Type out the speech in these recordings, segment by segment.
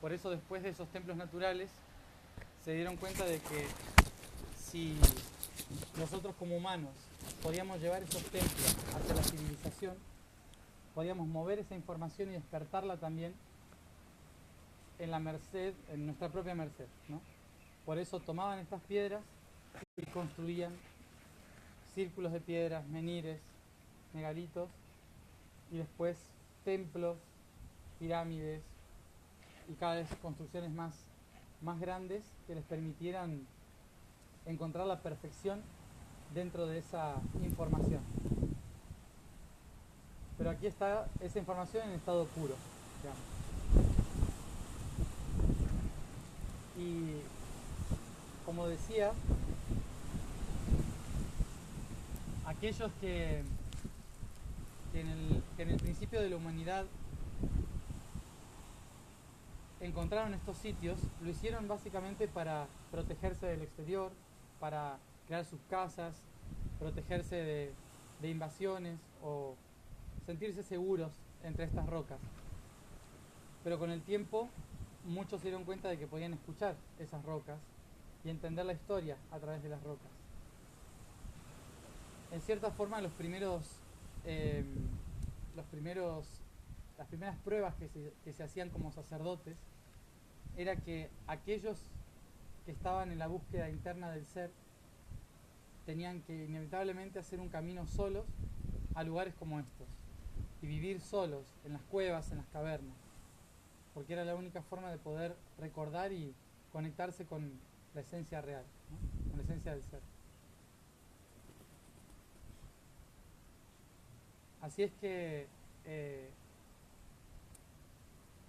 Por eso después de esos templos naturales se dieron cuenta de que si nosotros como humanos podíamos llevar esos templos hacia la civilización, podíamos mover esa información y despertarla también en la merced, en nuestra propia merced, ¿no? Por eso tomaban estas piedras y construían círculos de piedras, menires, megalitos, y después templos, pirámides y cada vez construcciones más grandes que les permitieran encontrar la perfección dentro de esa información. Pero aquí está esa información en estado puro, digamos. Y como decía, aquellos que en el principio de la humanidad encontraron estos sitios, lo hicieron básicamente para protegerse del exterior, para crear sus casas, protegerse de invasiones o sentirse seguros entre estas rocas. Pero con el tiempo muchos se dieron cuenta de que podían escuchar esas rocas y entender la historia a través de las rocas. En cierta forma las primeras pruebas que se hacían como sacerdotes era que aquellos que estaban en la búsqueda interna del ser tenían que inevitablemente hacer un camino solos a lugares como estos y vivir solos en las cuevas, en las cavernas, porque era la única forma de poder recordar y conectarse con la esencia real, ¿no? Con la esencia del ser. Así es que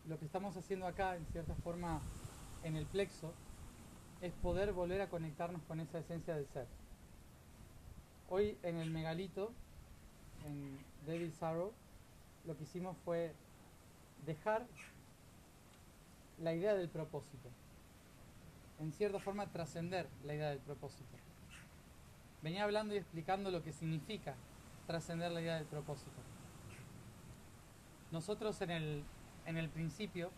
lo que estamos haciendo acá, en cierta forma, en el plexo, es poder volver a conectarnos con esa esencia del ser. Hoy en el megalito, en Devil's Arrow, lo que hicimos fue dejar la idea del propósito. En cierta forma, trascender la idea del propósito. Venía hablando y explicando lo que significa trascender la idea del propósito. Nosotros en el principio,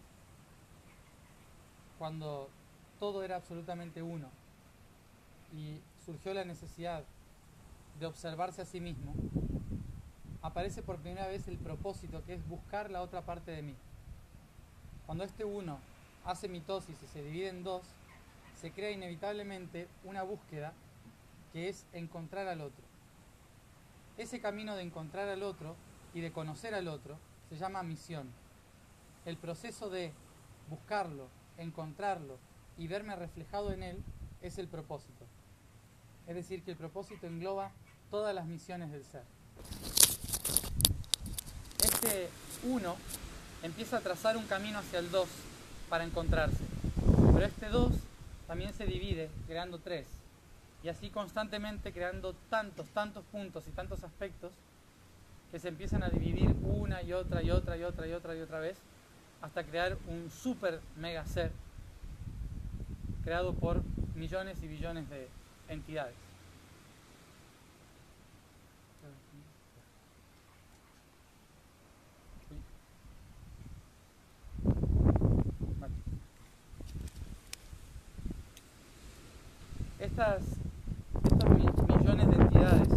cuando todo era absolutamente uno y surgió la necesidad de observarse a sí mismo, aparece por primera vez el propósito, que es buscar la otra parte de mí. Cuando este uno hace mitosis y se divide en dos, se crea inevitablemente una búsqueda que es encontrar al otro. Ese camino de encontrar al otro y de conocer al otro se llama misión. El proceso de buscarlo, encontrarlo y verme reflejado en él es el propósito. Es decir, que el propósito engloba todas las misiones del ser. Este uno empieza a trazar un camino hacia el dos para encontrarse. Pero este dos también se divide creando tres. Y así constantemente creando tantos puntos y tantos aspectos que se empiezan a dividir una y otra y otra y otra y otra y otra vez hasta crear un super mega ser creado por millones y billones de entidades. Estos millones de entidades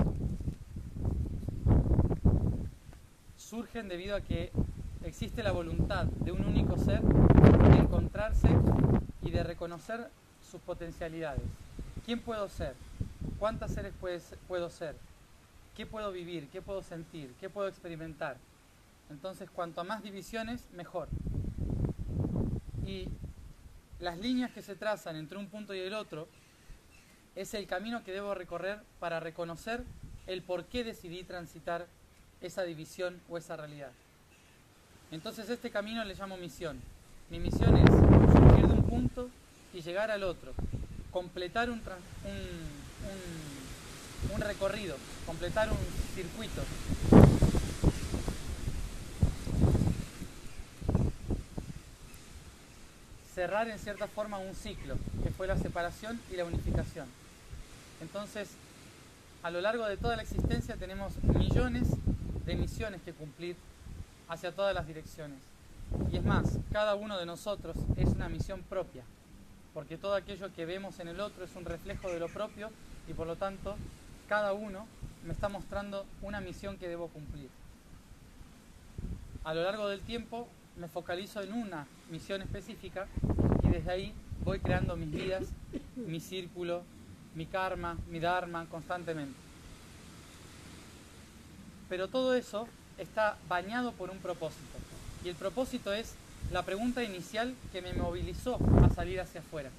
surgen debido a que existe la voluntad de un único ser de encontrarse y de reconocer sus potencialidades. ¿Quién puedo ser? ¿Cuántos seres puedo ser? ¿Qué puedo vivir? ¿Qué puedo sentir? ¿Qué puedo experimentar? Entonces, cuanto más divisiones, mejor. Y las líneas que se trazan entre un punto y el otro es el camino que debo recorrer para reconocer el por qué decidí transitar esa división o esa realidad. Entonces este camino le llamo misión. Mi misión es surgir de un punto y llegar al otro, completar un recorrido, completar un circuito. Cerrar en cierta forma un ciclo, que fue la separación y la unificación. Entonces, a lo largo de toda la existencia tenemos millones de misiones que cumplir hacia todas las direcciones. Y es más, cada uno de nosotros es una misión propia, porque todo aquello que vemos en el otro es un reflejo de lo propio y por lo tanto cada uno me está mostrando una misión que debo cumplir. A lo largo del tiempo me focalizo en una misión específica y desde ahí voy creando mis vidas, mi círculo, mi karma, mi dharma constantemente. Pero todo eso está bañado por un propósito. Y el propósito es la pregunta inicial que me movilizó a salir hacia afuera.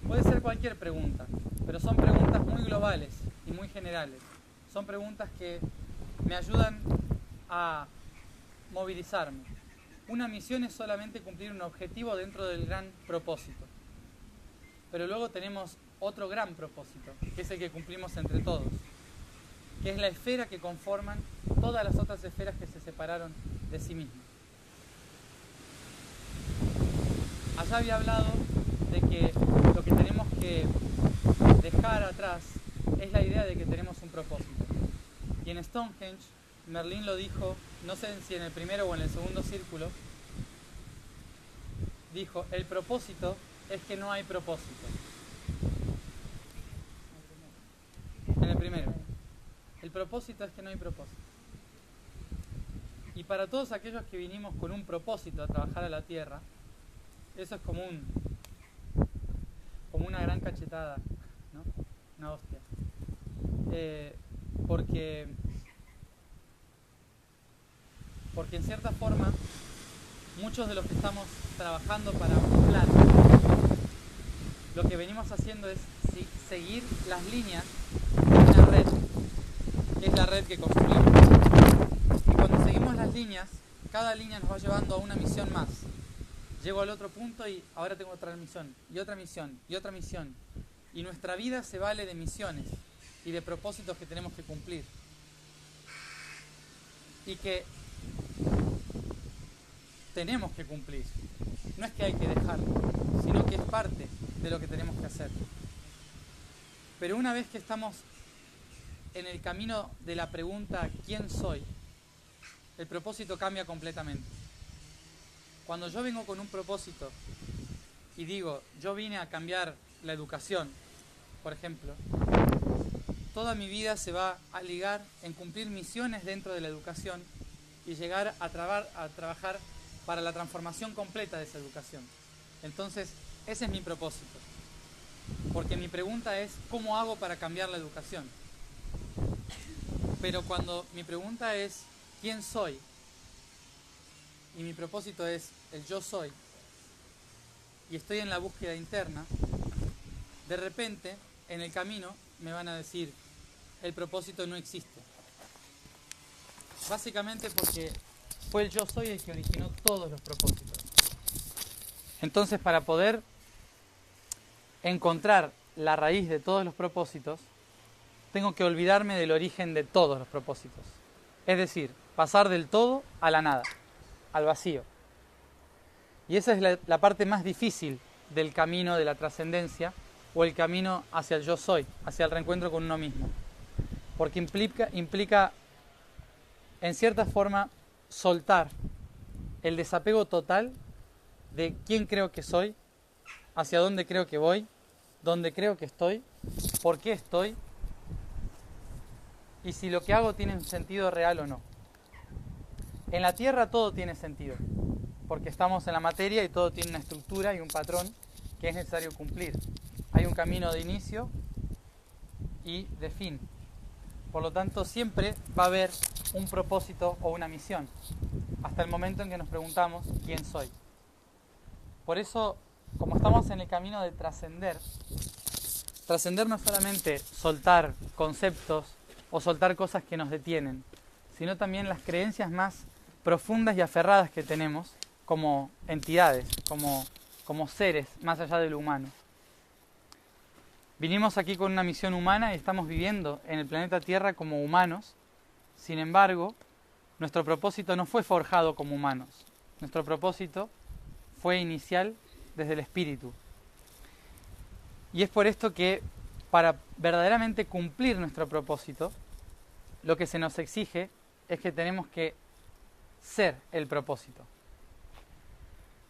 Puede ser cualquier pregunta, pero son preguntas muy globales y muy generales. Son preguntas que me ayudan a movilizarme. Una misión es solamente cumplir un objetivo dentro del gran propósito. Pero luego tenemos otro gran propósito, que es el que cumplimos entre todos, que es la esfera que conforman todas las otras esferas que se separaron de sí mismas. Allá había hablado de que lo que tenemos que dejar atrás es la idea de que tenemos un propósito. Y en Stonehenge, Merlín lo dijo, no sé si en el primero o en el segundo círculo, dijo, el propósito es que no hay propósito. En el primero. El propósito es que no hay propósito. Y para todos aquellos que vinimos con un propósito a trabajar a la tierra, eso es como una gran cachetada, ¿no? Una hostia. Porque en cierta forma, muchos de los que estamos trabajando para un plan, lo que venimos haciendo es seguir las líneas de una red, que es la red que construimos. Y cuando seguimos las líneas, cada línea nos va llevando a una misión más. Llego al otro punto y ahora tengo otra misión, y otra misión, y otra misión. Y nuestra vida se vale de misiones y de propósitos que tenemos que cumplir. Y que tenemos que cumplir. No es que hay que dejarlo, sino que es parte de lo que tenemos que hacer. Pero una vez que estamos en el camino de la pregunta ¿quién soy?, el propósito cambia completamente. Cuando yo vengo con un propósito y digo, yo vine a cambiar la educación, por ejemplo, toda mi vida se va a ligar en cumplir misiones dentro de la educación y llegar a trabajar para la transformación completa de esa educación. Entonces, ese es mi propósito. Porque mi pregunta es, ¿cómo hago para cambiar la educación? Pero cuando mi pregunta es, ¿quién soy? Y mi propósito es el yo soy, y estoy en la búsqueda interna, de repente, en el camino, me van a decir, el propósito no existe. Básicamente porque fue el yo soy el que originó todos los propósitos. Entonces, para poder encontrar la raíz de todos los propósitos, tengo que olvidarme del origen de todos los propósitos. Es decir, pasar del todo a la nada, al vacío. Y esa es la parte más difícil del camino de la trascendencia o el camino hacia el yo soy, hacia el reencuentro con uno mismo. Porque implica en cierta forma, soltar el desapego total de quién creo que soy, hacia dónde creo que voy, dónde creo que estoy, por qué estoy, y si lo que hago tiene un sentido real o no. En la Tierra todo tiene sentido, porque estamos en la materia y todo tiene una estructura y un patrón que es necesario cumplir. Hay un camino de inicio y de fin. Por lo tanto, siempre va a haber un propósito o una misión, hasta el momento en que nos preguntamos quién soy. Por eso, como estamos en el camino de trascender no es solamente soltar conceptos o soltar cosas que nos detienen, sino también las creencias más profundas y aferradas que tenemos como entidades, como seres más allá de lo humano. Vinimos aquí con una misión humana y estamos viviendo en el planeta Tierra como humanos. Sin embargo, nuestro propósito no fue forjado como humanos. Nuestro propósito fue inicial desde el espíritu. Y es por esto que para verdaderamente cumplir nuestro propósito, lo que se nos exige es que tenemos que ser el propósito.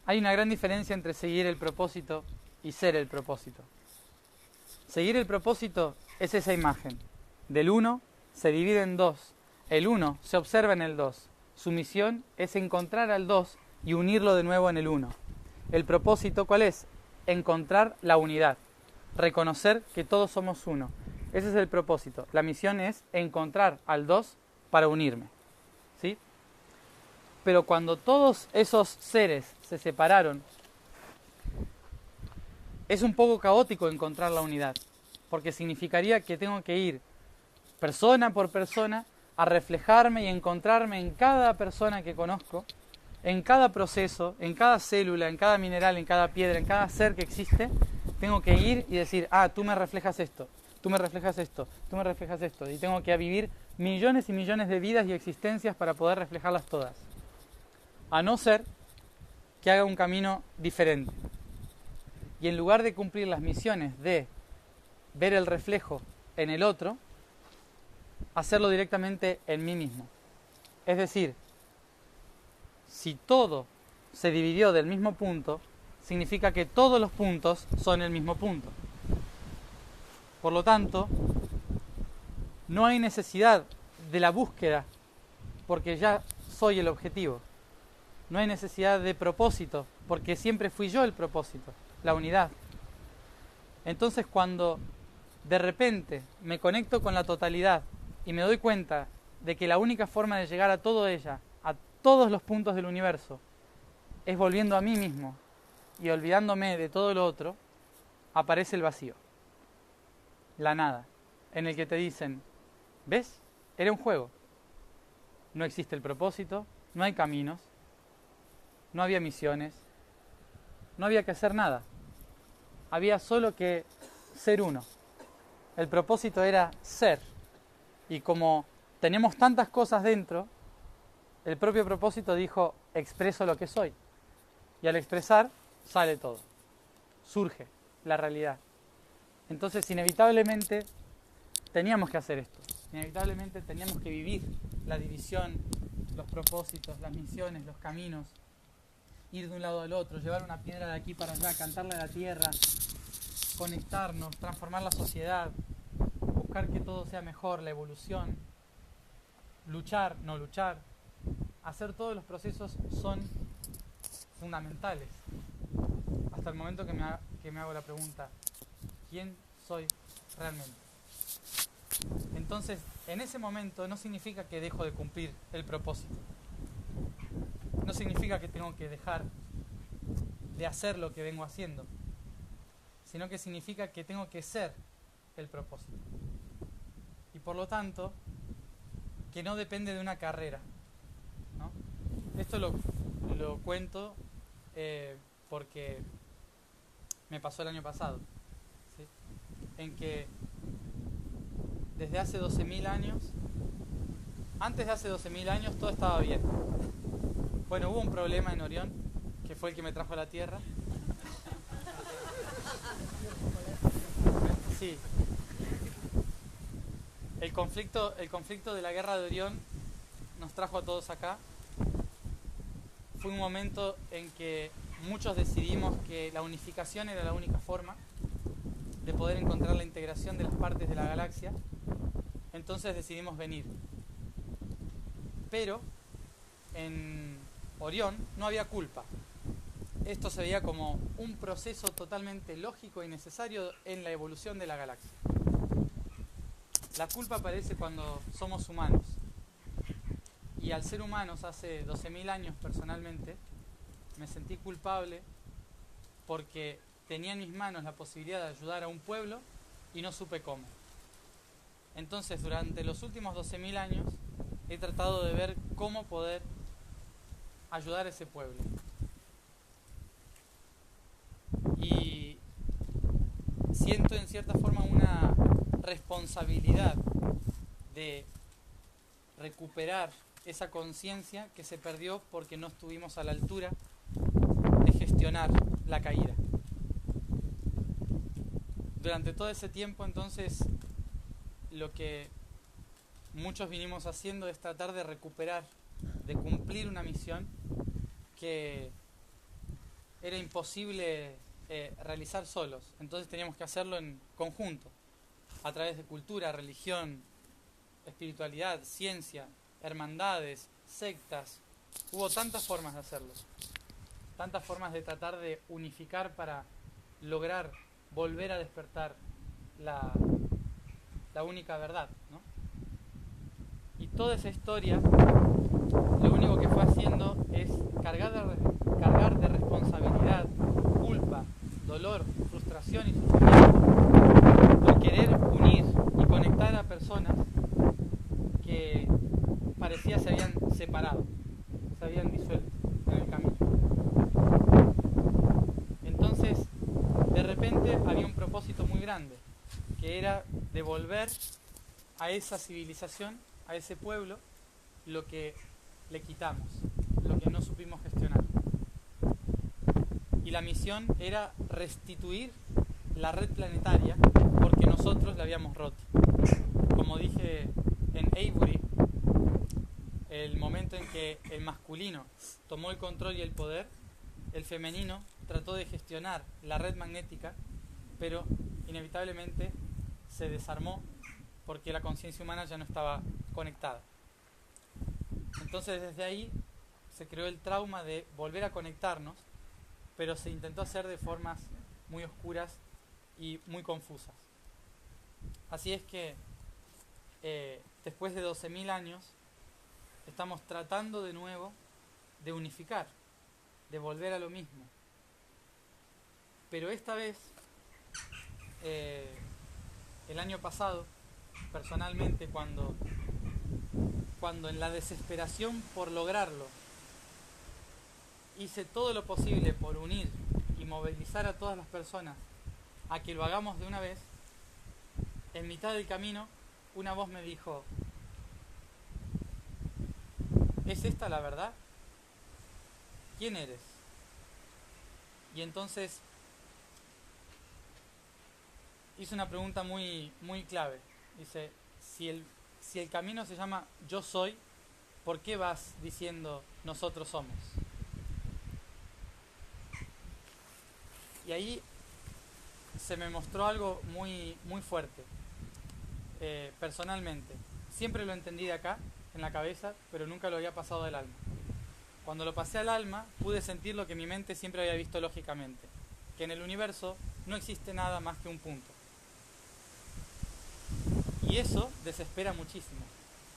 Hay una gran diferencia entre seguir el propósito y ser el propósito. Seguir el propósito es esa imagen. Del uno se divide en dos. El uno se observa en el dos. Su misión es encontrar al dos y unirlo de nuevo en el uno. El propósito, ¿cuál es? Encontrar la unidad. Reconocer que todos somos uno. Ese es el propósito. La misión es encontrar al dos para unirme. ¿Sí? Pero cuando todos esos seres se separaron, es un poco caótico encontrar la unidad, porque significaría que tengo que ir persona por persona a reflejarme y encontrarme en cada persona que conozco, en cada proceso, en cada célula, en cada mineral, en cada piedra, en cada ser que existe. Tengo que ir y decir, tú me reflejas esto, tú me reflejas esto, tú me reflejas esto, y tengo que vivir millones y millones de vidas y existencias para poder reflejarlas todas, a no ser que haga un camino diferente. Y en lugar de cumplir las misiones de ver el reflejo en el otro, hacerlo directamente en mí mismo. Es decir, si todo se dividió del mismo punto, significa que todos los puntos son el mismo punto. Por lo tanto, no hay necesidad de la búsqueda, porque ya soy el objetivo. No hay necesidad de propósito, porque siempre fui yo el propósito, la unidad. Entonces, cuando de repente me conecto con la totalidad y me doy cuenta de que la única forma de llegar a todo ella, a todos los puntos del universo, es volviendo a mí mismo y olvidándome de todo lo otro, aparece el vacío, la nada, en el que te dicen, ¿ves? Era un juego. No existe el propósito, no hay caminos, no había misiones, no había que hacer nada. Había solo que ser uno. El propósito era ser. Y como tenemos tantas cosas dentro, el propio propósito dijo, expreso lo que soy. Y al expresar, sale todo. Surge la realidad. Entonces, inevitablemente, teníamos que hacer esto. Inevitablemente teníamos que vivir la división, los propósitos, las misiones, los caminos, ir de un lado al otro, llevar una piedra de aquí para allá, cantarle a la tierra, conectarnos, transformar la sociedad, buscar que todo sea mejor, la evolución, luchar, no luchar. Hacer todos los procesos son fundamentales. Hasta el momento que me hago la pregunta, ¿quién soy realmente? Entonces, en ese momento no significa que dejo de cumplir el propósito. No significa que tengo que dejar de hacer lo que vengo haciendo, sino que significa que tengo que ser el propósito. Y por lo tanto, que no depende de una carrera, ¿no? Esto lo cuento porque me pasó el año pasado, ¿sí? En que desde hace 12.000 años, antes de hace 12.000 años todo estaba bien. Bueno, hubo un problema en Orión, que fue el que me trajo a la Tierra. Sí. El conflicto de la guerra de Orión nos trajo a todos acá. Fue un momento en que muchos decidimos que la unificación era la única forma de poder encontrar la integración de las partes de la galaxia. Entonces decidimos venir. Pero en Orión no había culpa. Esto se veía como un proceso totalmente lógico y necesario en la evolución de la galaxia. La culpa aparece cuando somos humanos. Y al ser humanos hace 12.000 años personalmente, me sentí culpable porque tenía en mis manos la posibilidad de ayudar a un pueblo y no supe cómo. Entonces, durante los últimos 12.000 años, he tratado de ver cómo poder ayudar a ese pueblo. Y siento en cierta forma una responsabilidad de recuperar esa conciencia que se perdió porque no estuvimos a la altura de gestionar la caída. Durante todo ese tiempo, entonces, lo que muchos vinimos haciendo es tratar de recuperar, de cumplir una misión que era imposible realizar solos. Entonces teníamos que hacerlo en conjunto, a través de cultura, religión, espiritualidad, ciencia, hermandades, sectas. Hubo tantas formas de hacerlo, tantas formas de tratar de unificar para lograr volver a despertar la única verdad, ¿no? Y toda esa historia lo único que fue haciendo es cargar de responsabilidad, culpa, dolor, frustración y sufrimiento por querer unir y conectar a personas que parecía se habían separado, se habían disuelto en el camino. Entonces, de repente había un propósito muy grande, que era devolver a esa civilización, a ese pueblo, lo que le quitamos, lo que no supimos gestionar. Y la misión era restituir la red planetaria porque nosotros la habíamos roto. Como dije en Avery, el momento en que el masculino tomó el control y el poder, el femenino trató de gestionar la red magnética, pero inevitablemente se desarmó porque la conciencia humana ya no estaba conectada. Entonces desde ahí se creó el trauma de volver a conectarnos, pero se intentó hacer de formas muy oscuras y muy confusas. Así es que después de 12.000 años estamos tratando de nuevo de unificar, de volver a lo mismo. Pero esta vez, el año pasado, personalmente, cuando en la desesperación por lograrlo hice todo lo posible por unir y movilizar a todas las personas a que lo hagamos de una vez, en mitad del camino una voz me dijo: ¿es esta la verdad? ¿Quién eres? Y entonces hice una pregunta muy, muy clave. Dice: si el camino se llama yo soy, ¿por qué vas diciendo nosotros somos? Y ahí se me mostró algo muy, muy fuerte, personalmente. Siempre lo entendí de acá, en la cabeza, pero nunca lo había pasado del alma. Cuando lo pasé al alma, pude sentir lo que mi mente siempre había visto lógicamente, que en el universo no existe nada más que un punto. Y eso desespera muchísimo,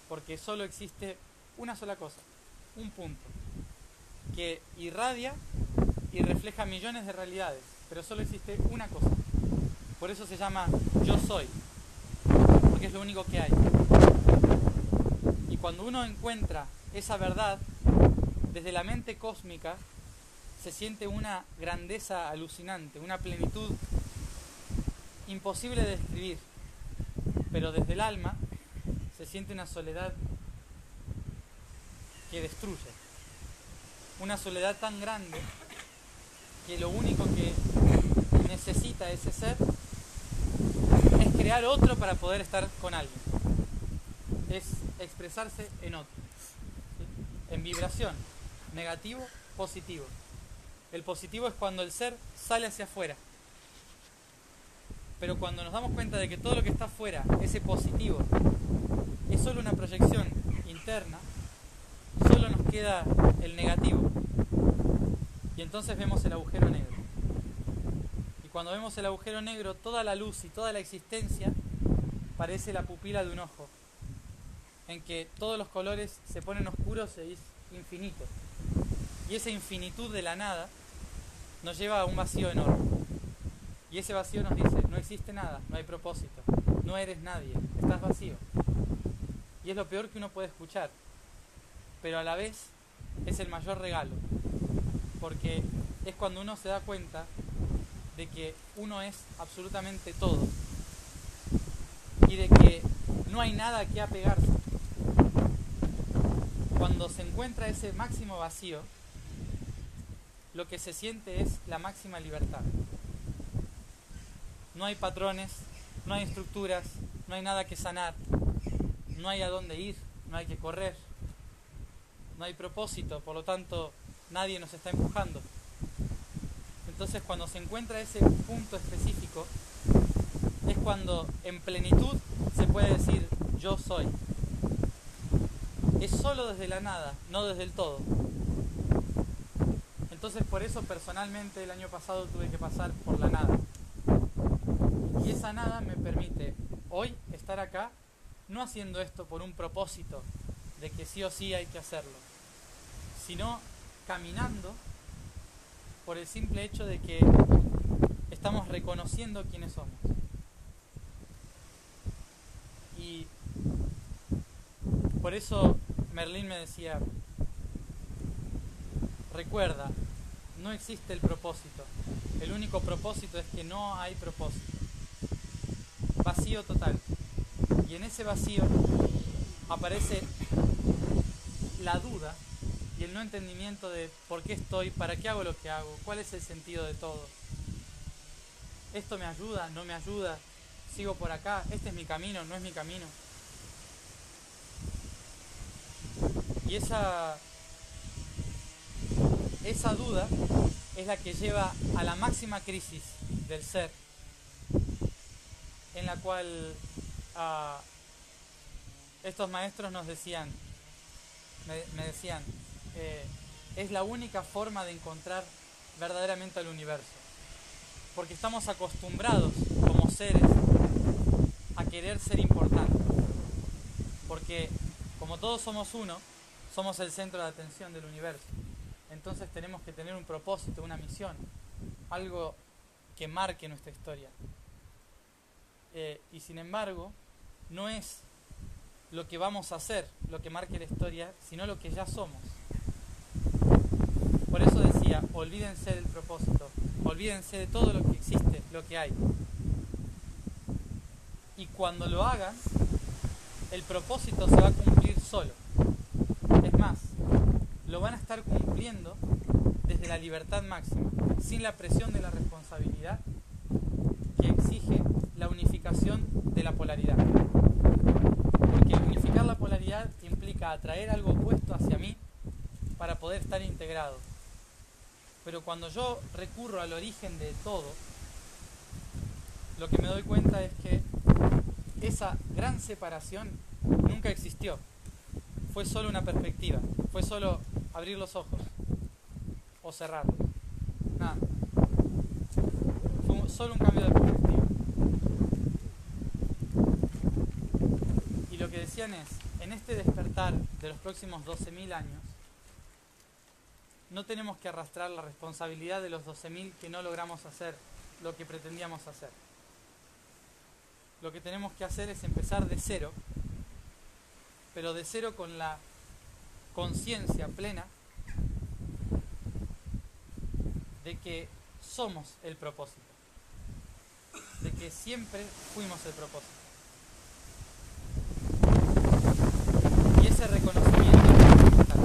porque solo existe una sola cosa, un punto, que irradia y refleja millones de realidades, pero solo existe una cosa. Por eso se llama yo soy, porque es lo único que hay. Y cuando uno encuentra esa verdad, desde la mente cósmica se siente una grandeza alucinante, una plenitud imposible de describir. Pero desde el alma se siente una soledad que destruye. Una soledad tan grande que lo único que necesita ese ser es crear otro para poder estar con alguien. Es expresarse en otro, ¿sí? En vibración, negativo, positivo. El positivo es cuando el ser sale hacia afuera. Pero cuando nos damos cuenta de que todo lo que está afuera, ese positivo, es solo una proyección interna, solo nos queda el negativo. Y entonces vemos el agujero negro. Y cuando vemos el agujero negro, toda la luz y toda la existencia parece la pupila de un ojo, en que todos los colores se ponen oscuros e es infinito. Y esa infinitud de la nada nos lleva a un vacío enorme. Y ese vacío nos dice: no existe nada, no hay propósito, no eres nadie, estás vacío. Y es lo peor que uno puede escuchar, pero a la vez es el mayor regalo, porque es cuando uno se da cuenta de que uno es absolutamente todo y de que no hay nada a qué apegarse. Cuando se encuentra ese máximo vacío, lo que se siente es la máxima libertad. No hay patrones, no hay estructuras, no hay nada que sanar, no hay a dónde ir, no hay que correr, no hay propósito, por lo tanto nadie nos está empujando. Entonces cuando se encuentra ese punto específico, es cuando en plenitud se puede decir yo soy. Es solo desde la nada, no desde el todo. Entonces por eso personalmente el año pasado tuve que pasar por la nada. Y esa nada me permite hoy estar acá, no haciendo esto por un propósito de que sí o sí hay que hacerlo, sino caminando por el simple hecho de que estamos reconociendo quiénes somos. Y por eso Merlín me decía, recuerda, no existe el propósito. El único propósito es que no hay propósito. Vacío total. Y en ese vacío aparece la duda y el no entendimiento de por qué estoy, para qué hago lo que hago, cuál es el sentido de todo. ¿Esto me ayuda? ¿No me ayuda? ¿Sigo por acá? ¿Este es mi camino? ¿No es mi camino? Y esa duda es la que lleva a la máxima crisis del ser, en la cual estos maestros nos decían, me decían, es la única forma de encontrar verdaderamente al universo, porque estamos acostumbrados como seres a querer ser importantes, porque como todos somos uno, somos el centro de atención del universo. Entonces tenemos que tener un propósito, una misión, algo que marque nuestra historia. Y sin embargo, no es lo que vamos a hacer lo que marque la historia, sino lo que ya somos. Por eso decía, olvídense del propósito, olvídense de todo lo que existe, lo que hay. Y cuando lo hagan, el propósito se va a cumplir solo. Es más, lo van a estar cumpliendo desde la libertad máxima, sin la presión de la responsabilidad que exige la unificación de la polaridad. Porque unificar la polaridad implica atraer algo opuesto hacia mí para poder estar integrado. Pero cuando yo recurro al origen de todo, lo que me doy cuenta es que esa gran separación nunca existió. Fue solo una perspectiva, fue solo abrir los ojos o cerrarlos. Nada. Fue solo un cambio de perspectiva. Y lo que decían es, en este despertar de los próximos 12.000 años, no tenemos que arrastrar la responsabilidad de los 12.000 que no logramos hacer lo que pretendíamos hacer. Lo que tenemos que hacer es empezar de cero, pero de cero con la conciencia plena de que somos el propósito, de que siempre fuimos el propósito. Y ese reconocimiento es fundamental.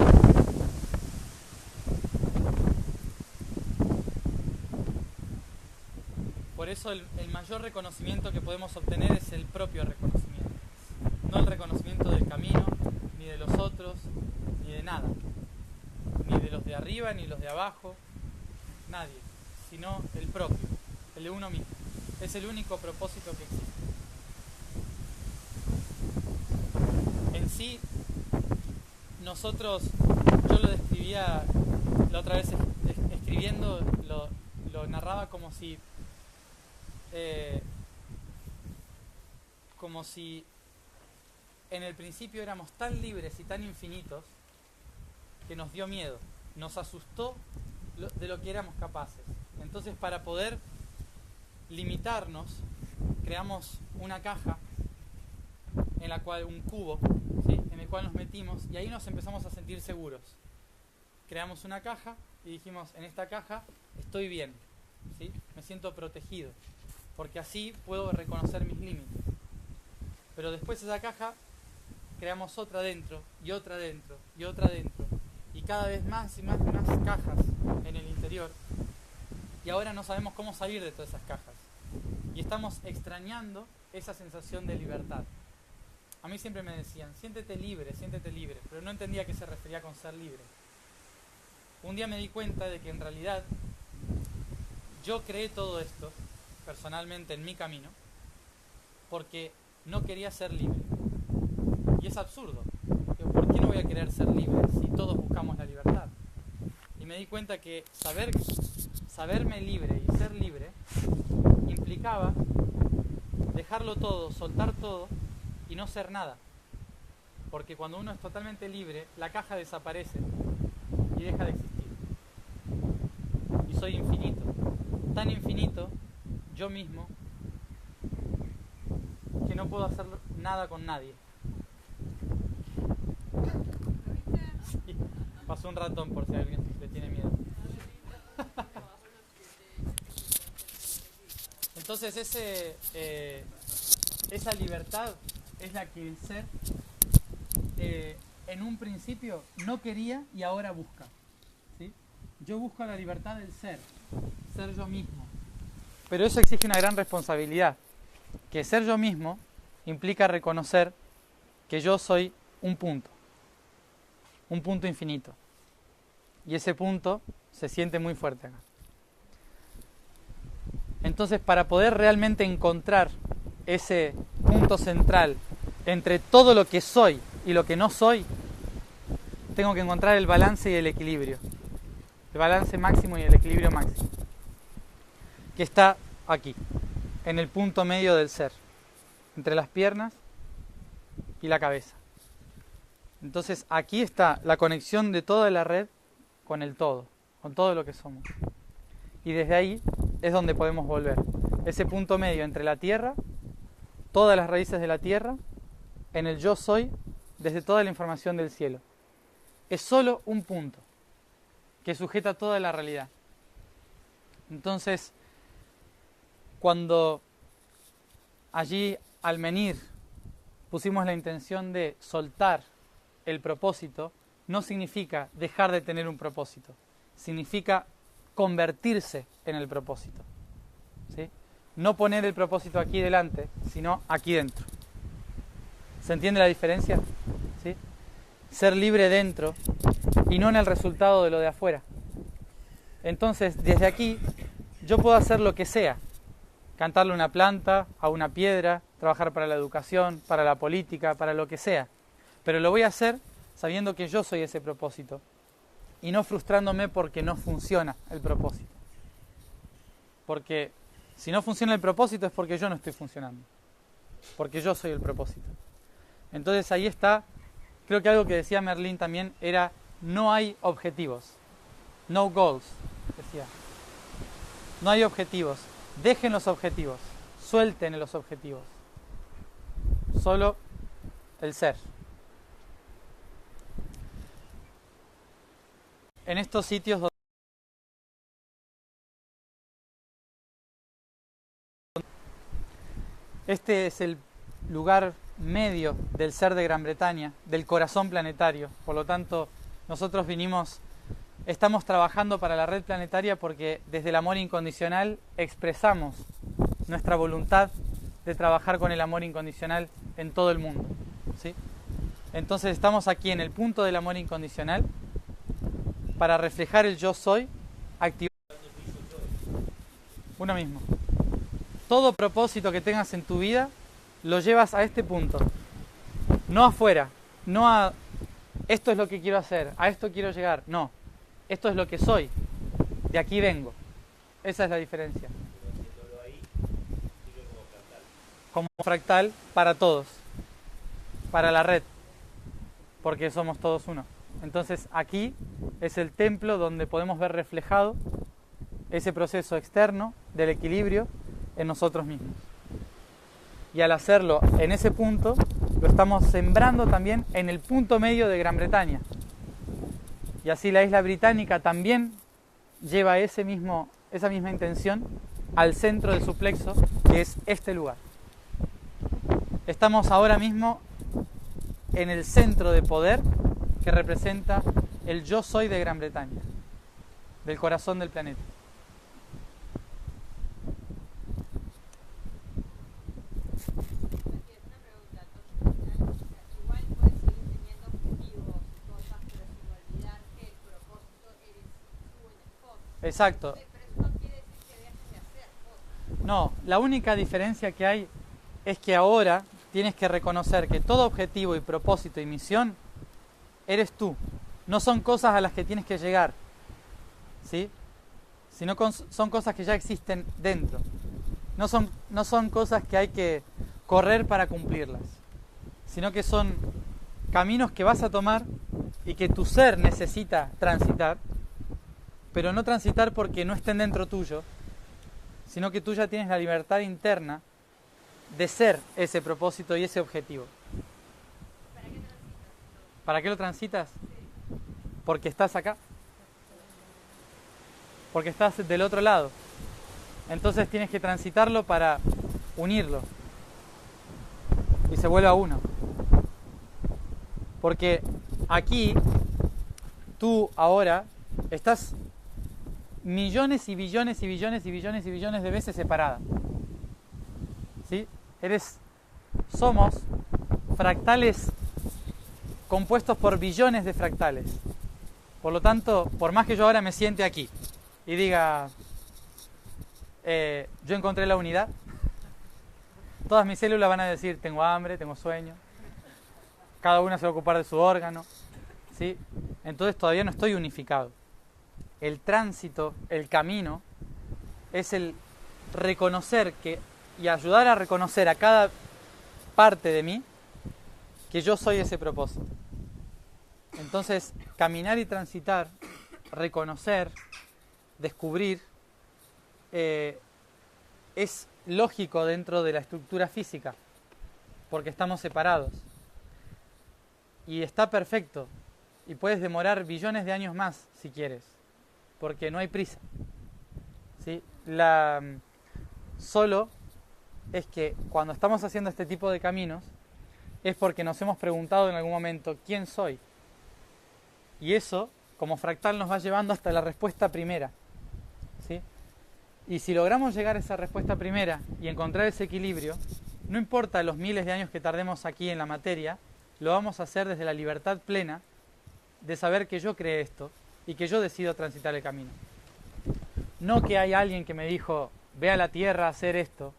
Por eso el mayor reconocimiento que podemos obtener es el propio reconocimiento, no el reconocimiento del camino, ni de los otros, ni de nada, ni de los de arriba, ni los de abajo, nadie, sino el propio, el de uno mismo. Es el único propósito que existe. En sí, nosotros, yo lo describía la otra vez escribiendo, lo narraba como si en el principio éramos tan libres y tan infinitos que nos dio miedo, nos asustó de lo que éramos capaces. Entonces, para poder limitarnos, creamos una caja en la cual, un cubo, ¿sí?, en el cual nos metimos y ahí nos empezamos a sentir seguros. Creamos una caja y dijimos, en esta caja estoy bien, ¿sí?, me siento protegido, porque así puedo reconocer mis límites. Pero después de esa caja creamos otra dentro, y otra dentro, y otra dentro, y cada vez más y más y más cajas en el interior. Y ahora no sabemos cómo salir de todas esas cajas. Y estamos extrañando esa sensación de libertad. a mí siempre me decían, siéntete libre, pero no entendía a qué se refería con ser libre. Un día me di cuenta de que en realidad yo creé todo esto, personalmente en mi camino, porque no quería ser libre. Y es absurdo. ¿Por qué no voy a querer ser libre si todos buscamos la libertad? Y me di cuenta que saberme libre y ser libre implicaba dejarlo todo, soltar todo y no ser nada. Porque cuando uno es totalmente libre, la caja desaparece y deja de existir. Y soy infinito. Tan infinito, yo mismo, que no puedo hacer nada con nadie. Sí, pasó un ratón por si alguien le tiene miedo. Entonces esa libertad es la que el ser en un principio no quería y ahora busca. ¿Sí? Yo busco la libertad del ser yo mismo. Pero eso exige una gran responsabilidad, que ser yo mismo implica reconocer que yo soy un punto infinito. Y ese punto se siente muy fuerte acá. Entonces, para poder realmente encontrar ese punto central entre todo lo que soy y lo que no soy, tengo que encontrar el balance y el equilibrio. El balance máximo y el equilibrio máximo. Que está aquí, en el punto medio del ser, entre las piernas y la cabeza. Entonces, aquí está la conexión de toda la red con el todo, con todo lo que somos. Y desde ahí es donde podemos volver. Ese punto medio entre la tierra, todas las raíces de la tierra, en el yo soy, desde toda la información del cielo. Es solo un punto que sujeta toda la realidad. Entonces, cuando allí al venir pusimos la intención de soltar el propósito, no significa dejar de tener un propósito, significa convertirse en el propósito. ¿Sí? No poner el propósito aquí delante, sino aquí dentro. ¿Se entiende la diferencia? ¿Sí? Ser libre dentro y no en el resultado de lo de afuera. Entonces, desde aquí, yo puedo hacer lo que sea. Cantarle a una planta, a una piedra, trabajar para la educación, para la política, para lo que sea. Pero lo voy a hacer sabiendo que yo soy ese propósito y no frustrándome porque no funciona el propósito. Porque si no funciona el propósito es porque yo no estoy funcionando. Porque yo soy el propósito. Entonces ahí está, creo que algo que decía Merlín también era, no hay objetivos. No goals, decía. No hay objetivos. Dejen los objetivos. Suelten los objetivos. Solo el ser. En estos sitios donde este es el lugar medio del ser de Gran Bretaña, del corazón planetario. Por lo tanto, nosotros estamos trabajando para la red planetaria porque desde el amor incondicional expresamos nuestra voluntad de trabajar con el amor incondicional en todo el mundo. ¿Sí? Entonces estamos aquí en el punto del amor incondicional para reflejar el yo soy, activar uno mismo. Todo propósito que tengas en tu vida lo llevas a este punto, no afuera, no a esto es lo que quiero hacer, a esto quiero llegar, no, esto es lo que soy, de aquí vengo, esa es la diferencia. Como fractal para todos, para la red, porque somos todos uno. Entonces aquí es el templo donde podemos ver reflejado ese proceso externo del equilibrio en nosotros mismos. Y al hacerlo en ese punto, lo estamos sembrando también en el punto medio de Gran Bretaña. Y así la isla británica también lleva esa misma intención al centro de su plexo, que es este lugar. Estamos ahora mismo en el centro de poder que representa el yo soy de Gran Bretaña, del corazón del planeta. Exacto. Pero eso no quiere decir que dejes de hacer cosas. No, la única diferencia que hay es que ahora tienes que reconocer que todo objetivo y propósito y misión eres tú. No son cosas a las que tienes que llegar, ¿sí? Sino son cosas que ya existen dentro. No son cosas que hay que correr para cumplirlas, sino que son caminos que vas a tomar y que tu ser necesita transitar, pero no transitar porque no estén dentro tuyo, sino que tú ya tienes la libertad interna de ser ese propósito y ese objetivo. ¿Para qué lo transitas? Porque estás acá. Porque estás del otro lado. Entonces tienes que transitarlo para unirlo. Y se vuelve a uno. Porque aquí, tú ahora estás millones y billones y billones y billones y billones de veces separada. ¿Sí? Somos fractales compuestos por billones de fractales. Por lo tanto, por más que yo ahora me siente aquí y diga, yo encontré la unidad, todas mis células van a decir, tengo hambre, tengo sueño, cada una se va a ocupar de su órgano, ¿sí? Entonces todavía no estoy unificado. El tránsito, el camino, es el reconocer y ayudar a reconocer a cada parte de mí que yo soy ese propósito. Entonces, caminar y transitar, reconocer, descubrir, es lógico dentro de la estructura física, porque estamos separados. Y está perfecto. Y puedes demorar billones de años más, si quieres, porque no hay prisa. ¿Sí? Solo es que cuando estamos haciendo este tipo de caminos, es porque nos hemos preguntado en algún momento, ¿quién soy? Y eso, como fractal, nos va llevando hasta la respuesta primera. ¿Sí? Y si logramos llegar a esa respuesta primera y encontrar ese equilibrio, no importa los miles de años que tardemos aquí en la materia, lo vamos a hacer desde la libertad plena de saber que yo creé esto y que yo decido transitar el camino. No que hay alguien que me dijo, ve a la Tierra a hacer esto,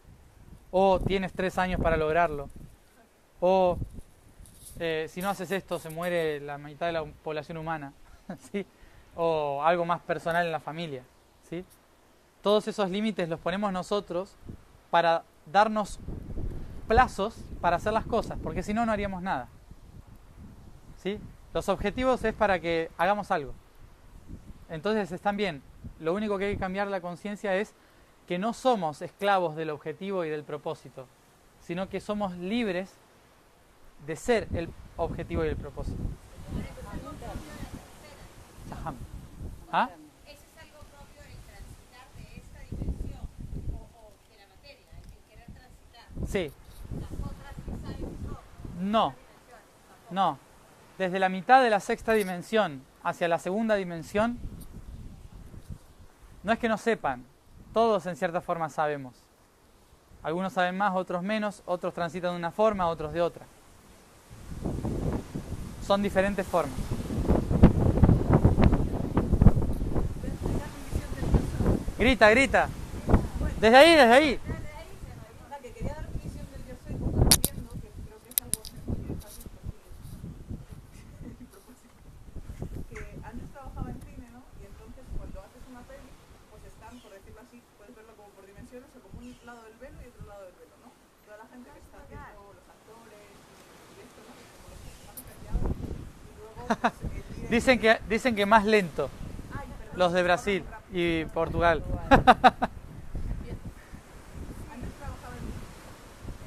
o tienes 3 años para lograrlo, o si no haces esto se muere la mitad de la población humana, ¿sí? O algo más personal en la familia, ¿sí? Todos esos límites los ponemos nosotros para darnos plazos para hacer las cosas, porque si no, no haríamos nada, ¿sí? Los objetivos es para que hagamos algo. Entonces están bien. Lo único que hay que cambiar la conciencia es que no somos esclavos del objetivo y del propósito, sino que somos libres de ser el objetivo y el propósito. ¿Ah? ¿Eso es algo propio en transitar de esta dimensión o de la materia, en querer transitar? Sí. Las otras quizás No. No. Desde la mitad de la sexta dimensión hacia la segunda dimensión, no es que no sepan, todos en cierta forma sabemos. Algunos saben más, otros menos, otros transitan de una forma, otros de otra. Son diferentes formas. Grita, grita. Desde ahí, desde ahí. Que quería dar visión del yo soy como viendo, que creo que es algo muy fácil que antes trabajaba en cine, ¿no? Y entonces cuando haces una peli, pues están, por decirlo así, puedes verlo como por dimensiones o como un lado del velo y otro lado del velo, ¿no? Toda la gente que está haciendo los actores y esto, ¿no? Como los que están callados y luego pues, Dicen que más lento. ay, perdón, Los de Brasil y Portugal. Antes trabajaba en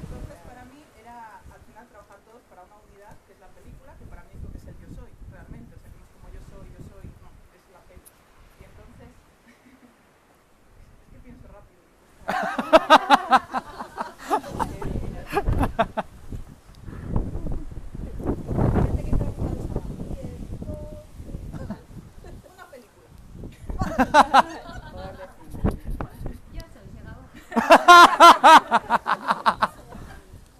entonces para mí era al final trabajar todos para una unidad que es la película, que para mí es lo que es el yo soy realmente, o sea que no es como yo soy, no, es la peli. Y entonces es que pienso rápido. Una película. Yo soy, se acabó.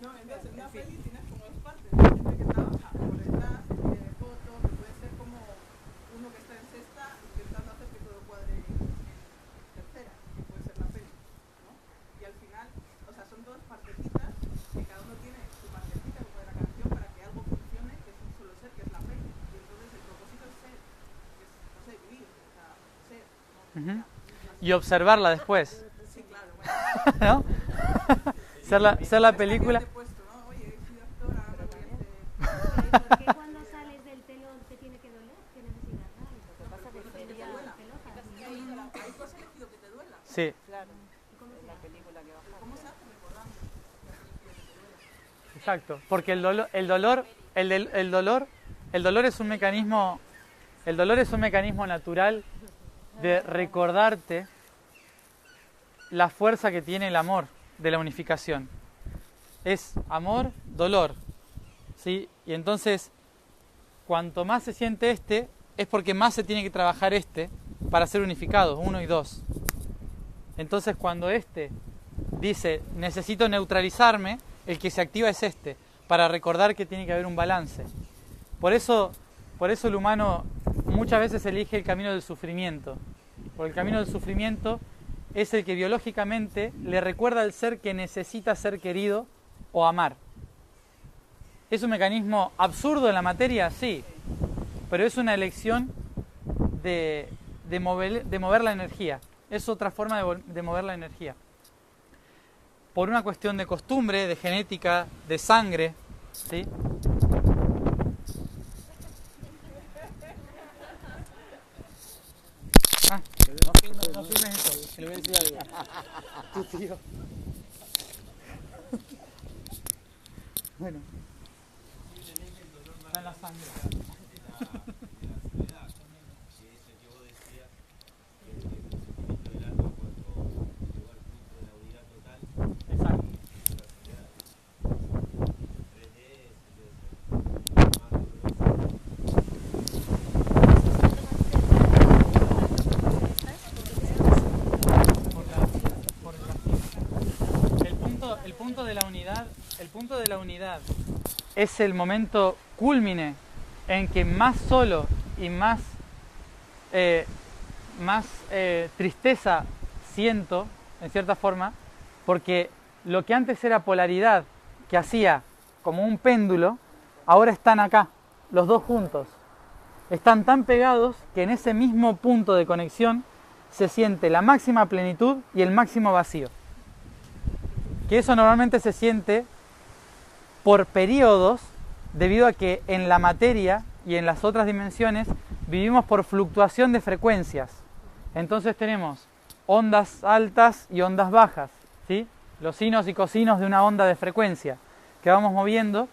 No, entonces en una peli tienes como dos partes, la gente que trabaja por detrás, de foto, que puede ser como uno que está en cesta intentando hacer que todo cuadre en y observarla después. Sí, claro, bueno. ¿No? ser la película. Te he puesto, ¿no? Oye, soy actora, me parece. Pero ¿por qué cuando sales del telón te tiene que doler? ¿Qué necesidad hay? Lo que pasa es que Porque te duela. Ahí tú has elegido que te duela. Sí, Claro, es la película que baja. ¿Cómo se hace? Recordando que has elegido que te duela. exacto. Porque el dolor es un mecanismo, natural de recordarte la fuerza que tiene el amor de la unificación. Es amor, dolor, ¿sí? Y entonces, cuanto más se siente es porque más se tiene que trabajar para ser unificados, 1 y 2. Entonces, cuando dice, necesito neutralizarme, el que se activa es para recordar que tiene que haber un balance. Por eso el humano muchas veces elige el camino del sufrimiento. Porque el camino del sufrimiento es el que biológicamente le recuerda al ser que necesita ser querido o amar. ¿Es un mecanismo absurdo en la materia? Sí, pero es una elección de mover la energía. Es otra forma de mover la energía. Por una cuestión de costumbre, de genética, de sangre, ¿sí? No filmes eso. Le voy a decir algo. Tu tío. Bueno. Está en la sangre. Exacto. El punto de la unidad es el momento cúlmine en que más solo y más tristeza siento, en cierta forma, porque lo que antes era polaridad, que hacía como un péndulo, ahora están acá, los dos juntos. Están tan pegados que en ese mismo punto de conexión se siente la máxima plenitud y el máximo vacío. Que eso normalmente se siente por periodos, debido a que en la materia y en las otras dimensiones vivimos por fluctuación de frecuencias. Entonces tenemos ondas altas y ondas bajas, ¿sí? Los sinos y cosinos de una onda de frecuencia que vamos moviendo,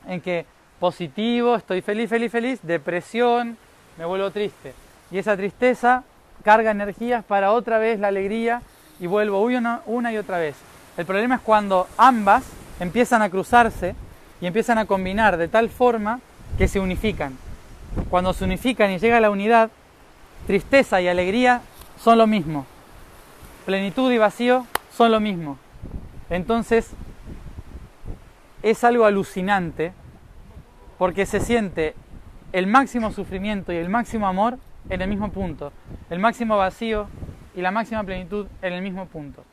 en que positivo, estoy feliz, feliz, feliz, depresión, me vuelvo triste. Y esa tristeza carga energías para otra vez la alegría y vuelvo una y otra vez. El problema es cuando ambas empiezan a cruzarse y empiezan a combinar de tal forma que se unifican. Cuando se unifican y llega la unidad, tristeza y alegría son lo mismo. Plenitud y vacío son lo mismo. Entonces, es algo alucinante porque se siente el máximo sufrimiento y el máximo amor en el mismo punto, el máximo vacío y la máxima plenitud en el mismo punto.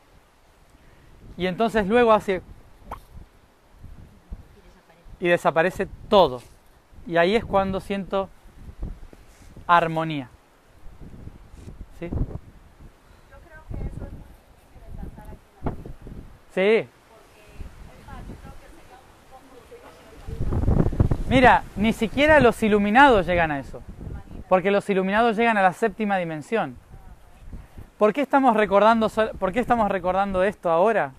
Y entonces luego hace y desaparece todo. Y ahí es cuando siento armonía. ¿Sí? Yo creo que eso es muy difícil de alcanzar aquí en la Tierra. Sí. Porque, es más, yo creo que sería un poco difícil. Mira, ni siquiera los iluminados llegan a eso. Porque los iluminados llegan a la séptima dimensión. ¿Por qué estamos recordando esto ahora?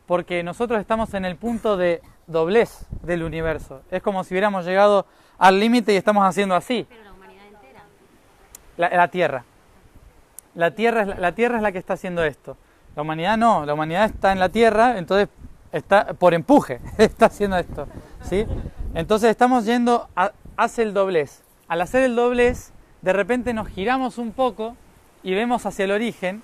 Porque nosotros estamos en el punto de doblez del universo. Es como si hubiéramos llegado al límite y estamos haciendo así. Pero la humanidad entera. La Tierra. La Tierra es la que está haciendo esto. La humanidad no. La humanidad está en la Tierra, entonces está por empuje, está haciendo esto. ¿Sí? Entonces estamos yendo hacia el doblez. Al hacer el doblez, de repente nos giramos un poco y vemos hacia el origen,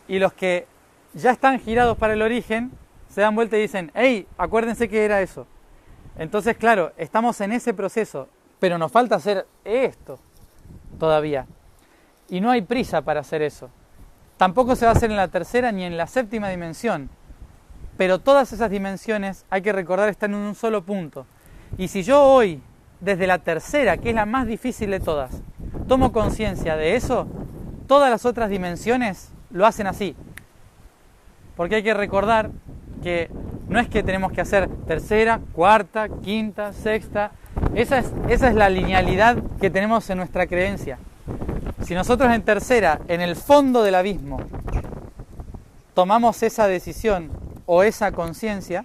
y los que ya están girados para el origen se dan vuelta y dicen, hey, acuérdense que era eso. Entonces, claro, estamos en ese proceso, pero nos falta hacer esto todavía. Y no hay prisa para hacer eso. Tampoco se va a hacer en la tercera ni en la séptima dimensión. Pero todas esas dimensiones, hay que recordar, están en un solo punto. Y si yo hoy, desde la tercera, que es la más difícil de todas, tomo conciencia de eso, todas las otras dimensiones lo hacen así. Porque hay que recordar que no es que tenemos que hacer tercera, cuarta, quinta, sexta. Esa es la linealidad que tenemos en nuestra creencia. Si nosotros en tercera, en el fondo del abismo, tomamos esa decisión o esa conciencia,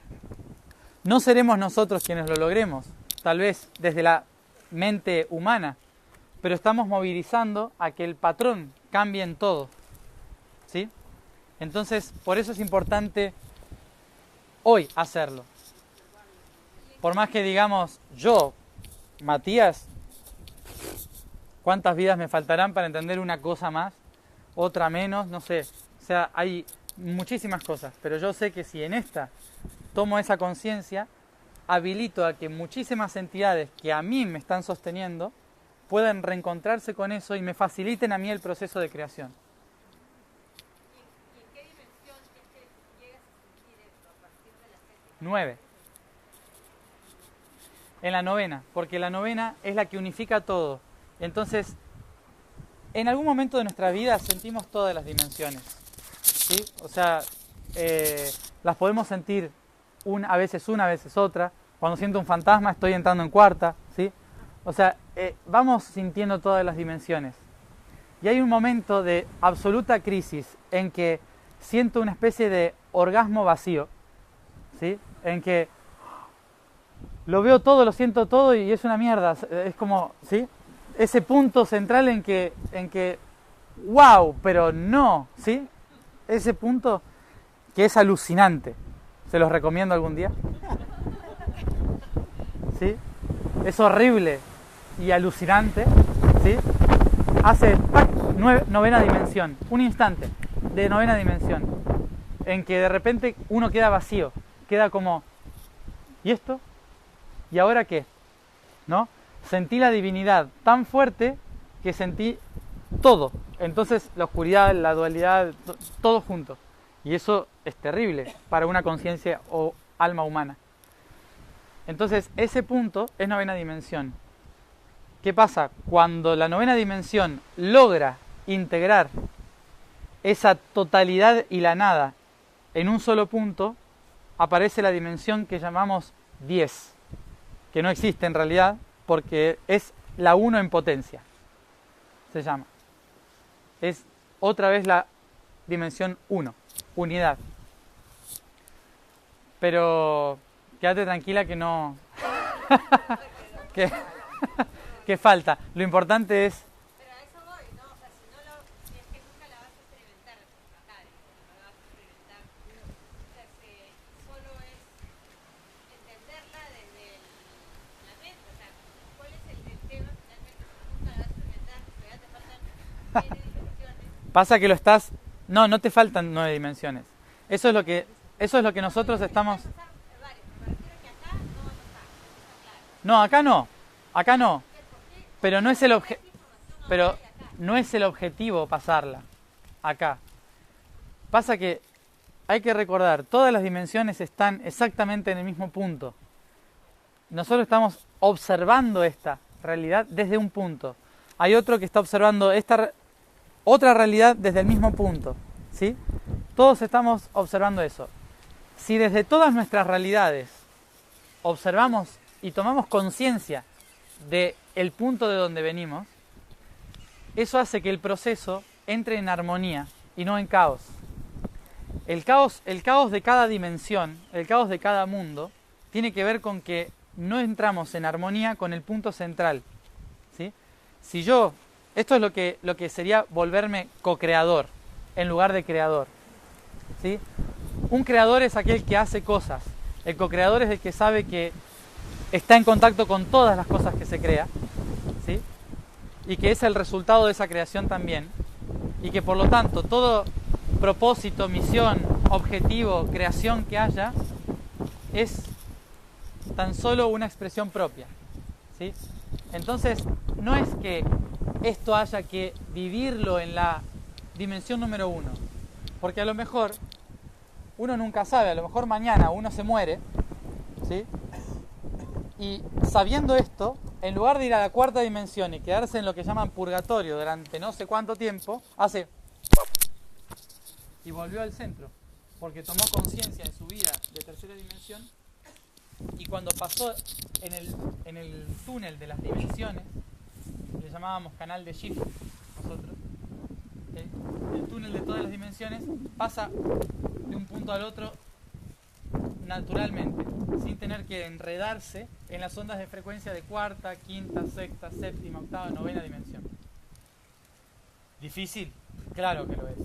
no seremos nosotros quienes lo logremos, tal vez desde la mente humana, pero estamos movilizando a que el patrón cambie en todo, ¿sí? Entonces, por eso es importante hoy hacerlo. Por más que digamos, yo, Matías, ¿cuántas vidas me faltarán para entender una cosa más, otra menos? No sé, o sea, hay muchísimas cosas, pero yo sé que si en esta tomo esa conciencia, habilito a que muchísimas entidades que a mí me están sosteniendo puedan reencontrarse con eso y me faciliten a mí el proceso de creación. ¿Y en qué dimensión es que llegas a sentir esto a partir de la gente? 9. En la novena, porque la novena es la que unifica todo. Entonces, en algún momento de nuestra vida sentimos todas las dimensiones, ¿sí? O sea, las podemos sentir a veces una, a veces otra. Cuando siento un fantasma estoy entrando en cuarta, ¿sí? O sea, vamos sintiendo todas las dimensiones. Y hay un momento de absoluta crisis en que siento una especie de orgasmo vacío, ¿sí? En que lo veo todo, lo siento todo y es una mierda. Es como, ¿sí? Ese punto central en que wow, pero no, ¿sí? Ese punto que es alucinante. Se los recomiendo algún día. ¿Sí? Es horrible y alucinante, ¿sí? Hace novena dimensión, un instante de novena dimensión, en que de repente uno queda vacío, queda como, ¿y esto? ¿Y ahora qué? ¿No? Sentí la divinidad tan fuerte que sentí todo. Entonces la oscuridad, la dualidad, todo junto. Y eso es terrible para una conciencia o alma humana. Entonces ese punto es novena dimensión. ¿Qué pasa? Cuando la novena dimensión logra integrar esa totalidad y la nada en un solo punto, aparece la dimensión que llamamos 10, que no existe en realidad porque es la 1 en potencia, se llama. Es otra vez la dimensión 1, unidad. Pero quédate tranquila que no... que falta. Lo importante es... Pero a eso voy, ¿no? O sea, si es que nunca la vas a experimentar acá, no la vas a experimentar. O sea, que solo es entenderla desde la mente. O sea, ¿cuál es el tema finalmente? Nunca la vas a experimentar, pero ya te faltan 9 dimensiones. Pasa que lo estás... No te faltan 9 dimensiones. Eso es lo que nosotros estamos... No, acá no. Acá no. Pero no es el objetivo pasarla acá. Pasa que hay que recordar, todas las dimensiones están exactamente en el mismo punto. Nosotros estamos observando esta realidad desde un punto. Hay otro que está observando esta otra realidad desde el mismo punto, ¿sí? Todos estamos observando eso. Si desde todas nuestras realidades observamos y tomamos conciencia del punto de donde venimos, eso hace que el proceso entre en armonía y no en caos. El caos de cada dimensión, el caos de cada mundo, tiene que ver con que no entramos en armonía con el punto central, ¿sí? Si yo, esto es lo que sería volverme co-creador en lugar de creador, ¿sí? Un creador es aquel que hace cosas. El co-creador es el que sabe que está en contacto con todas las cosas que se crea, ¿sí? Y que es el resultado de esa creación también. Y que por lo tanto todo propósito, misión, objetivo, creación que haya es tan solo una expresión propia, ¿sí? Entonces no es que esto haya que vivirlo en la dimensión número 1, porque a lo mejor uno nunca sabe, a lo mejor mañana uno se muere, ¿sí? Y sabiendo esto, en lugar de ir a la cuarta dimensión y quedarse en lo que llaman purgatorio durante no sé cuánto tiempo, hace y volvió al centro, porque tomó conciencia en su vida de tercera dimensión, y cuando pasó en el túnel de las dimensiones, le llamábamos canal de Shift nosotros, el túnel de todas las dimensiones, pasa de un punto al otro naturalmente, sin tener que enredarse en las ondas de frecuencia de cuarta, quinta, sexta, séptima, octava, novena dimensión. ¿Difícil? Claro que lo es.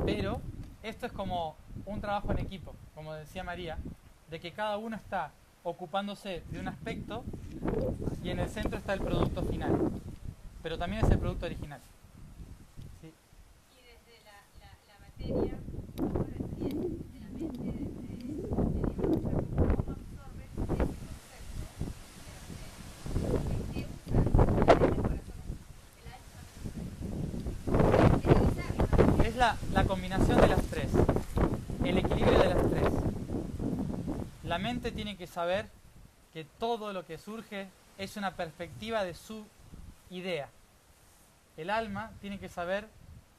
Pero esto es como un trabajo en equipo, como decía María, de que cada uno está ocupándose de un aspecto y en el centro está el producto final, pero también es el producto original. ¿Sí? Y desde la materia, bueno, bien, desde la mente, desde la materia, ¿cómo absorbes ese concepto de los que usan la mente, el corazón, el alma? Es la combinación de las tres, el equilibrio de las tres. La mente tiene que saber que todo lo que surge es una perspectiva de su idea. El alma tiene que saber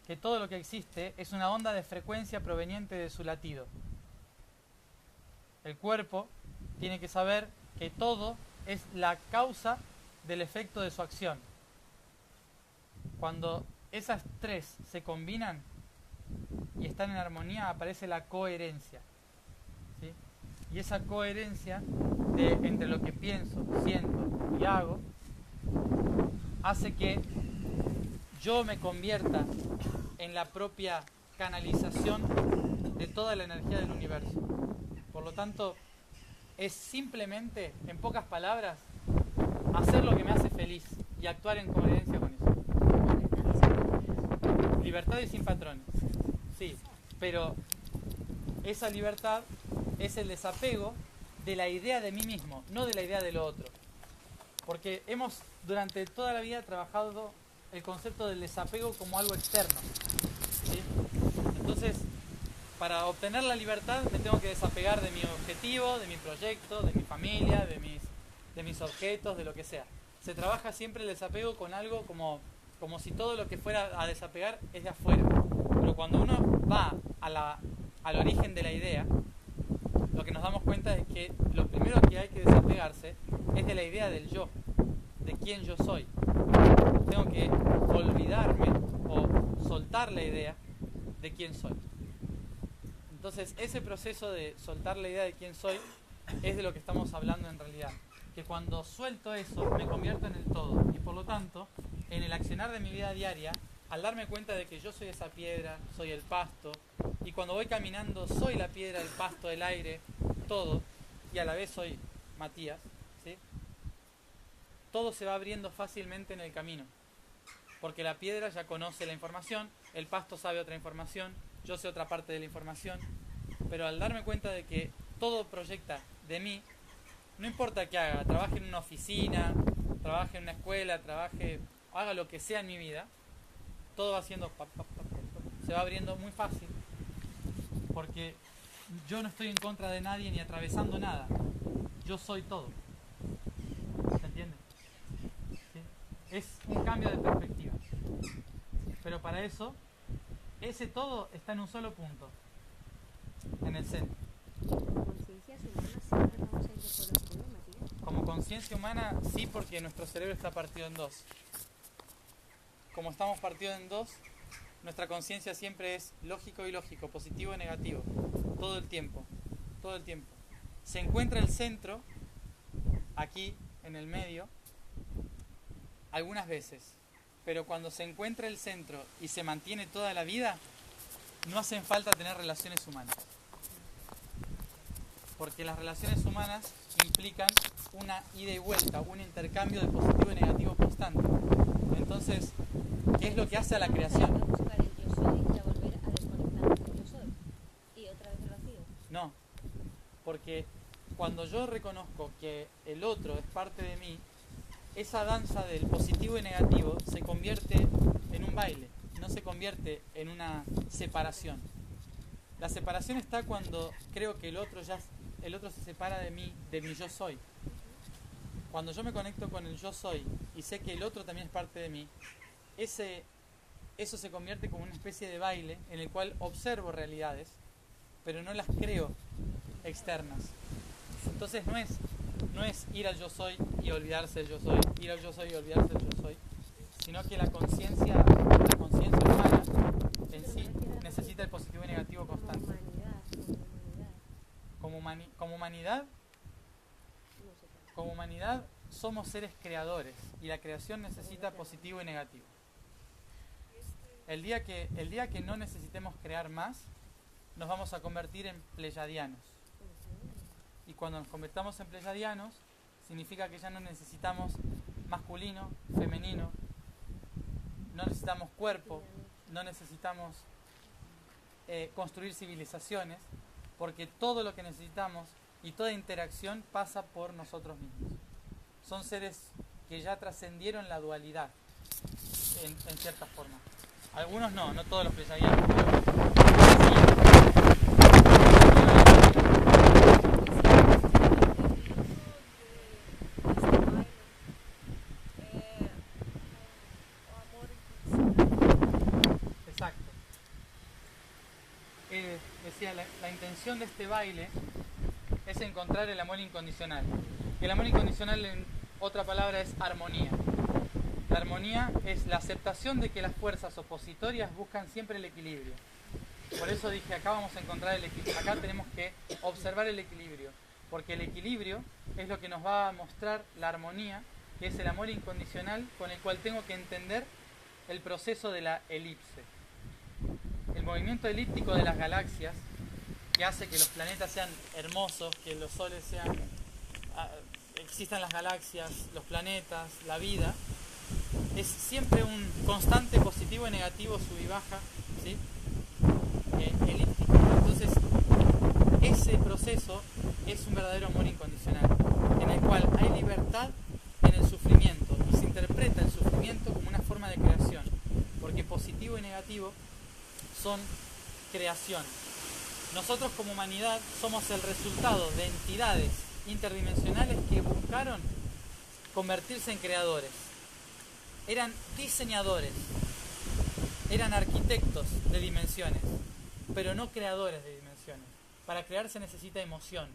que todo lo que existe es una onda de frecuencia proveniente de su latido. El cuerpo tiene que saber que todo es la causa del efecto de su acción. Cuando esas tres se combinan y están en armonía, aparece la coherencia. ¿Sí? Y esa coherencia entre lo que pienso, siento y hago hace que yo me convierta en la propia canalización de toda la energía del universo. Por lo tanto, es simplemente, en pocas palabras, hacer lo que me hace feliz y actuar en coherencia con eso. Libertad y sin patrones. Sí, pero esa libertad es el desapego de la idea de mí mismo, no de la idea de lo otro. Porque hemos durante toda la vida trabajado el concepto del desapego como algo externo. ¿Sí? Entonces, para obtener la libertad me tengo que desapegar de mi objetivo, de mi proyecto, de mi familia, de mis objetos, de lo que sea. Se trabaja siempre el desapego con algo como si todo lo que fuera a desapegar es de afuera. Pero cuando uno va al origen de la idea, lo que nos damos cuenta es que lo primero que hay que desapegarse es de la idea del yo, de quién yo soy. Tengo que olvidarme o soltar la idea de quién soy. Entonces, ese proceso de soltar la idea de quién soy es de lo que estamos hablando en realidad. Que cuando suelto eso, me convierto en el todo. Y por lo tanto, en el accionar de mi vida diaria, al darme cuenta de que yo soy esa piedra, soy el pasto, y cuando voy caminando soy la piedra, el pasto, el aire, todo, y a la vez soy Matías, ¿sí? Todo se va abriendo fácilmente en el camino. Porque la piedra ya conoce la información, el pasto sabe otra información, yo sé otra parte de la información, pero al darme cuenta de que todo proyecta de mí, no importa qué haga, trabaje en una oficina, trabaje en una escuela, haga lo que sea en mi vida, todo va haciendo se va abriendo muy fácil, porque yo no estoy en contra de nadie ni atravesando nada, yo soy todo. ¿Se entiende? ¿Sí? Es un cambio de perspectiva, pero para eso ese todo está en un solo punto, en el centro. Conciencias humanas siempre vamos a ir por los problemas, ¿sí? Como conciencia humana, sí, porque nuestro cerebro está partido en dos. Como estamos partidos en dos, nuestra conciencia siempre es lógico y ilógico, positivo y negativo, todo el tiempo, todo el tiempo. Se encuentra el centro, aquí, en el medio, algunas veces, pero cuando se encuentra el centro y se mantiene toda la vida, no hacen falta tener relaciones humanas. Porque las relaciones humanas implican una ida y vuelta, un intercambio de positivo y negativo constante. Entonces, ¿qué es lo que hace a la creación? Buscar el yo soy y a volver a desconectarme del yo soy. Y otra vez el vacío. No, porque cuando yo reconozco que el otro es parte de mí, esa danza del positivo y negativo se convierte en un baile, no se convierte en una separación. La separación está cuando creo que el otro se separa de mí, de mi yo soy. Cuando yo me conecto con el yo soy y sé que el otro también es parte de mí, ese eso se convierte como una especie de baile en el cual observo realidades, pero no las creo externas. Entonces no es ir al yo soy y olvidarse del yo soy, ir al yo soy y olvidarse del yo soy, sino que la conciencia humana en sí necesita el positivo y negativo constante. Como humanidad somos seres creadores y la creación necesita positivo y negativo. El día que no necesitemos crear más, nos vamos a convertir en pleyadianos. Y cuando nos convertamos en pleyadianos, significa que ya no necesitamos masculino, femenino, no necesitamos cuerpo, no necesitamos construir civilizaciones, porque todo lo que necesitamos y toda interacción pasa por nosotros mismos. Son seres que ya trascendieron la dualidad en cierta forma. Algunos no todos los pleyadianos, exacto. Decía, la intención de este baile es encontrar el amor incondicional. El amor incondicional, en otra palabra, es armonía. La armonía es la aceptación de que las fuerzas opositorias buscan siempre el equilibrio. Por eso dije, acá vamos a encontrar el equilibrio. Acá tenemos que observar el equilibrio, porque el equilibrio es lo que nos va a mostrar la armonía, que es el amor incondicional con el cual tengo que entender el proceso de la elipse. El movimiento elíptico de las galaxias, que hace que los planetas sean hermosos, que los soles sean, existan las galaxias, los planetas, la vida, es siempre un constante positivo y negativo, sub y baja, ¿sí? Elíptico. Entonces, ese proceso es un verdadero amor incondicional, en el cual hay libertad en el sufrimiento y se interpreta el sufrimiento como una forma de creación, porque positivo y negativo son creación. Nosotros como humanidad somos el resultado de entidades interdimensionales que buscaron convertirse en creadores. Eran diseñadores, eran arquitectos de dimensiones, pero no creadores de dimensiones. Para crear se necesita emoción.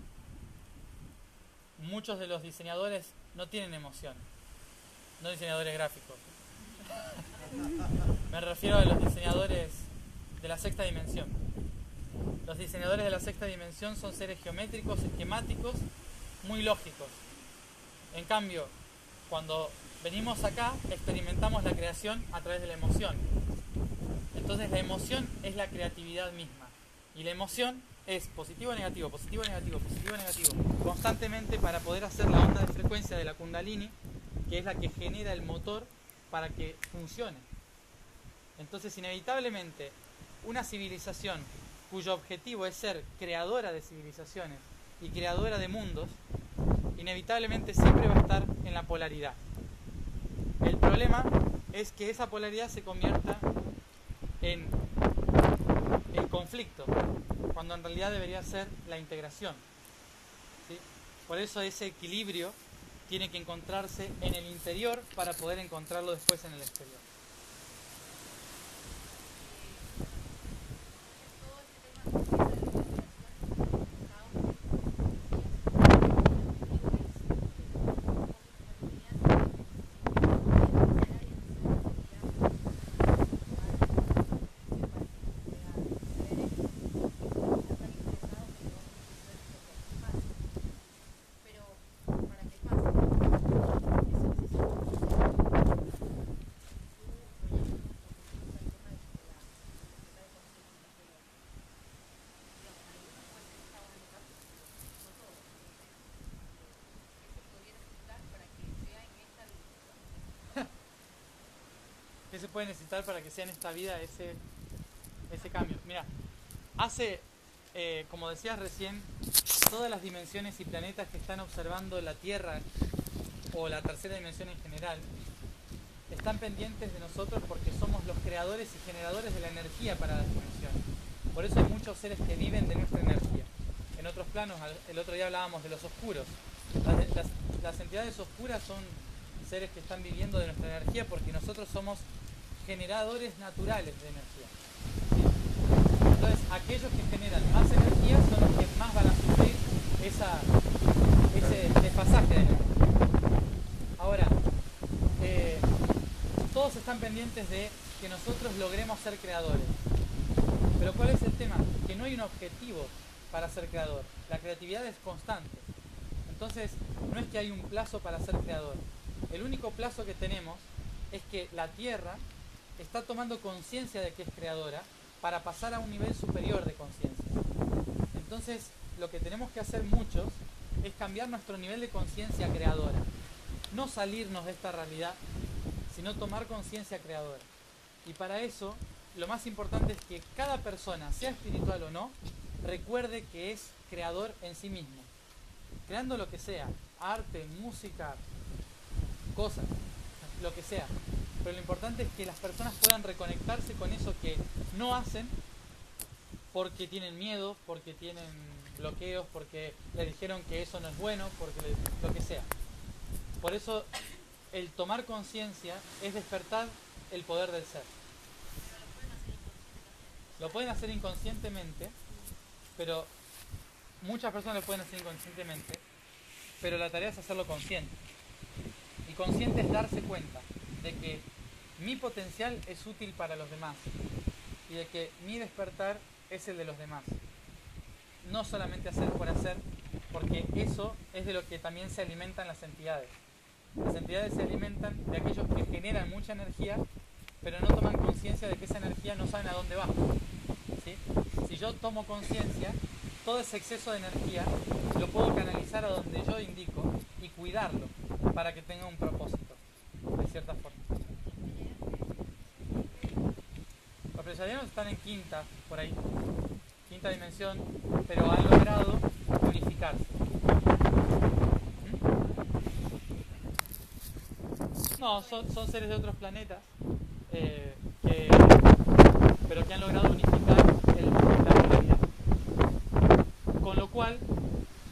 Muchos de los diseñadores no tienen emoción, no diseñadores gráficos. Me refiero a los diseñadores de la sexta dimensión. Los diseñadores de la sexta dimensión son seres geométricos, esquemáticos, muy lógicos. En cambio, cuando venimos acá, experimentamos la creación a través de la emoción. Entonces la emoción es la creatividad misma. Y la emoción es positivo, negativo, positivo, negativo, positivo, negativo, constantemente para poder hacer la onda de frecuencia de la Kundalini, que es la que genera el motor para que funcione. Entonces, inevitablemente, una civilización cuyo objetivo es ser creadora de civilizaciones y creadora de mundos, inevitablemente siempre va a estar en la polaridad. El problema es que esa polaridad se convierta en el conflicto, cuando en realidad debería ser la integración, ¿sí? Por eso ese equilibrio tiene que encontrarse en el interior para poder encontrarlo después en el exterior. ¿Qué se puede necesitar para que sea en esta vida ese cambio? Mira, como decías recién, todas las dimensiones y planetas que están observando la Tierra o la tercera dimensión en general están pendientes de nosotros porque somos los creadores y generadores de la energía para las dimensiones. Por eso hay muchos seres que viven de nuestra energía. En otros planos, el otro día hablábamos de los oscuros. Las entidades oscuras son seres que están viviendo de nuestra energía porque nosotros somos generadores naturales de energía. ¿Sí? Entonces, aquellos que generan más energía son los que más van a sufrir ese desfasaje de energía. Ahora, todos están pendientes de que nosotros logremos ser creadores. Pero ¿cuál es el tema? Que no hay un objetivo para ser creador. La creatividad es constante. Entonces, no es que hay un plazo para ser creador. El único plazo que tenemos es que la Tierra está tomando conciencia de que es creadora para pasar a un nivel superior de conciencia. Entonces, lo que tenemos que hacer muchos es cambiar nuestro nivel de conciencia creadora. No salirnos de esta realidad, sino tomar conciencia creadora. Y para eso, lo más importante es que cada persona, sea espiritual o no, recuerde que es creador en sí mismo. Creando lo que sea, arte, música, cosas, lo que sea. Pero lo importante es que las personas puedan reconectarse con eso que no hacen porque tienen miedo, porque tienen bloqueos, porque le dijeron que eso no es bueno, porque lo que sea. Por eso el tomar conciencia es despertar el poder del ser. Lo pueden hacer inconscientemente, pero muchas personas lo pueden hacer inconscientemente, pero la tarea es hacerlo consciente. Y consciente es darse cuenta de que mi potencial es útil para los demás y de que mi despertar es el de los demás. No solamente hacer por hacer, porque eso es de lo que también se alimentan las entidades. Las entidades se alimentan de aquellos que generan mucha energía, pero no toman conciencia de que esa energía no saben a dónde va. ¿Sí? Si yo tomo conciencia, todo ese exceso de energía lo puedo canalizar a donde yo indico y cuidarlo para que tenga un propósito, de cierta forma. Los pleyadianos están en quinta, por ahí, quinta dimensión, pero han logrado unificarse. No, son seres de otros planetas, pero que han logrado unificar la realidad. Con lo cual,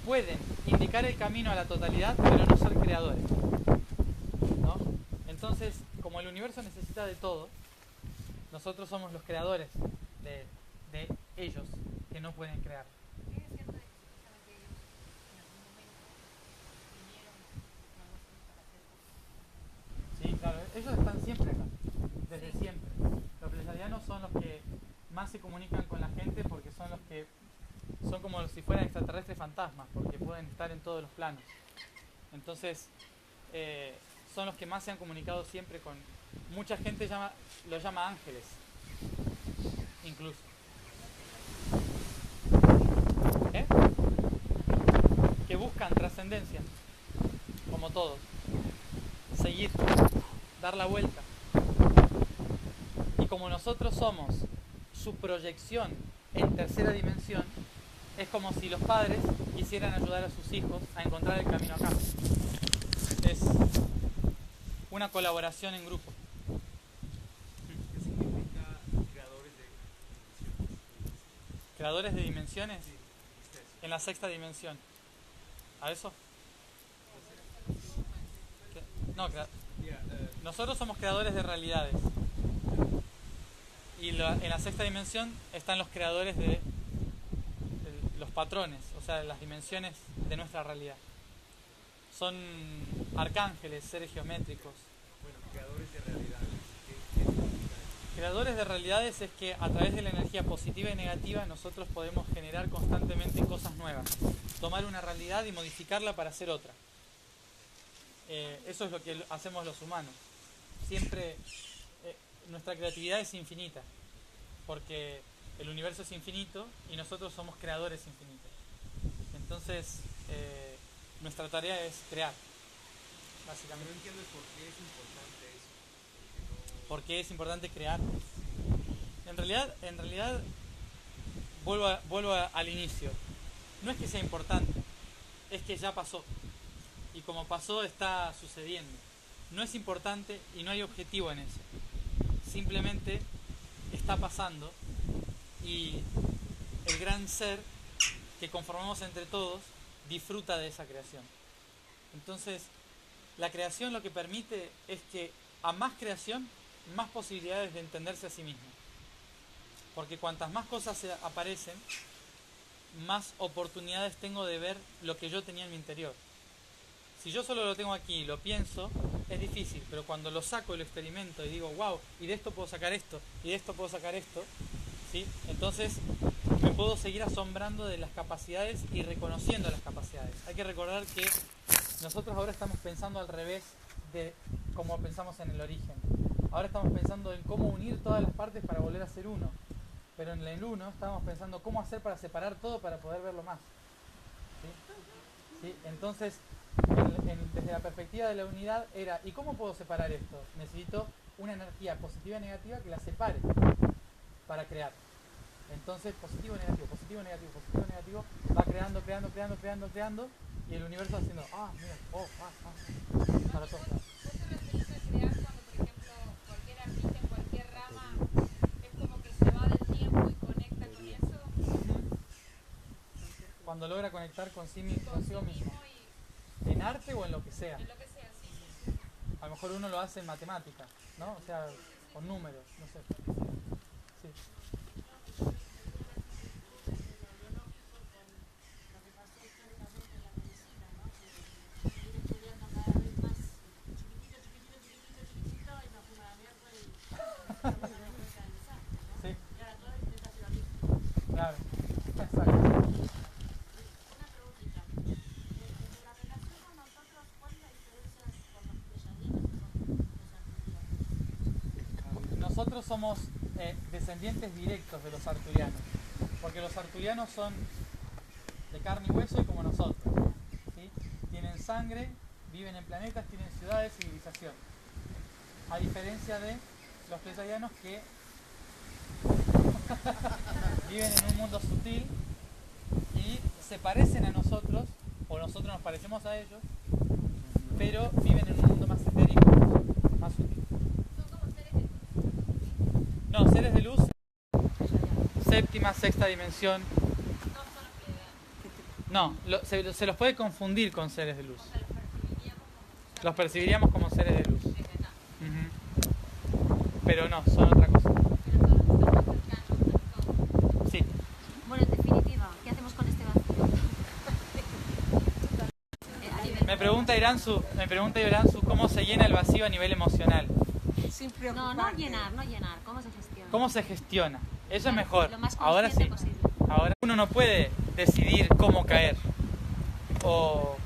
pueden indicar el camino a la totalidad, pero no ser creadores. ¿No? Entonces, como el universo necesita de todo, nosotros somos los creadores de ellos, que no pueden crear. ¿Qué es cierto de que supuestamente ellos en algún momento vinieron a nosotros para hacer cosas? Sí, claro, ellos están siempre acá, desde siempre. Los pleyadianos son los que más se comunican con la gente porque son los que son como si fueran extraterrestres fantasmas, porque pueden estar en todos los planos. Entonces, son los que más se han comunicado siempre con... Mucha gente los llama ángeles, incluso. Que buscan trascendencia, como todos. Seguir, dar la vuelta. Y como nosotros somos su proyección en tercera dimensión, es como si los padres quisieran ayudar a sus hijos a encontrar el camino acá. Es una colaboración en grupo. ¿Qué significa creadores de dimensiones? ¿Creadores de dimensiones? Sí, ¿viste eso? En la sexta dimensión. ¿A eso? No, nosotros somos creadores de realidades. Y en la sexta dimensión están los creadores de los patrones, o sea, las dimensiones de nuestra realidad. Son arcángeles, seres geométricos. Bueno, creadores de realidades. ¿Qué significa eso? Creadores de realidades es que a través de la energía positiva y negativa nosotros podemos generar constantemente cosas nuevas. Tomar una realidad y modificarla para hacer otra. Eso es lo que hacemos los humanos. Siempre nuestra creatividad es infinita, porque el universo es infinito y nosotros somos creadores infinitos. Entonces, nuestra tarea es crear, básicamente. No entiendo por qué es importante eso. ¿Por qué es importante crear? En realidad vuelvo al inicio. No es que sea importante, es que ya pasó. Y como pasó, está sucediendo. No es importante y no hay objetivo en eso. Simplemente está pasando y el gran ser que conformamos entre todos disfruta de esa creación. Entonces, la creación lo que permite es que a más creación más posibilidades de entenderse a sí mismo. Porque cuantas más cosas aparecen, más oportunidades tengo de ver lo que yo tenía en mi interior. Si yo solo lo tengo aquí y lo pienso, es difícil, pero cuando lo saco y lo experimento y digo, wow, y de esto puedo sacar esto, y de esto puedo sacar esto, ¿sí? Entonces me puedo seguir asombrando de las capacidades y reconociendo las capacidades. Hay que recordar que nosotros ahora estamos pensando al revés de cómo pensamos en el origen. Ahora estamos pensando en cómo unir todas las partes para volver a ser uno. Pero en el uno estábamos pensando cómo hacer para separar todo para poder verlo más. ¿Sí? ¿Sí? Entonces, desde la perspectiva de la unidad era, ¿y cómo puedo separar esto? Necesito una energía positiva y negativa que la separe para crear. Entonces, positivo, negativo, positivo, negativo, positivo, negativo, va creando, y el universo va haciendo, para todos lados. ¿Vos te referís a crear cuando, por ejemplo, cualquier artista en cualquier rama es como que se va del tiempo y conecta con eso? Cuando logra conectar consigo mismo. En arte o en lo que sea. En lo que sea, sí. A lo mejor uno lo hace en matemática, ¿no? O sea, con números, no sé. Sí. Sí. Claro. Exacto. Nosotros somos descendientes directos de los arturianos, porque los arturianos son de carne y hueso y como nosotros, ¿sí? Tienen sangre, viven en planetas, tienen ciudades, civilización. A diferencia de los pleiadianos que viven en un mundo sutil y se parecen a nosotros, o nosotros nos parecemos a ellos, pero viven en un mundo más etérico, más sutil. No, seres de luz, séptima, sexta dimensión. No, se los puede confundir con seres de luz. Los percibiríamos como seres de luz. Pero no, son otra cosa. Sí. Bueno, en definitiva, ¿qué hacemos con este vacío? Me pregunta Iranzu cómo se llena el vacío a nivel emocional. No llenar, ¿cómo se gestiona? ¿Cómo se gestiona? Eso es mejor. Lo más Ahora sí. posible. Ahora uno no puede decidir cómo caer. O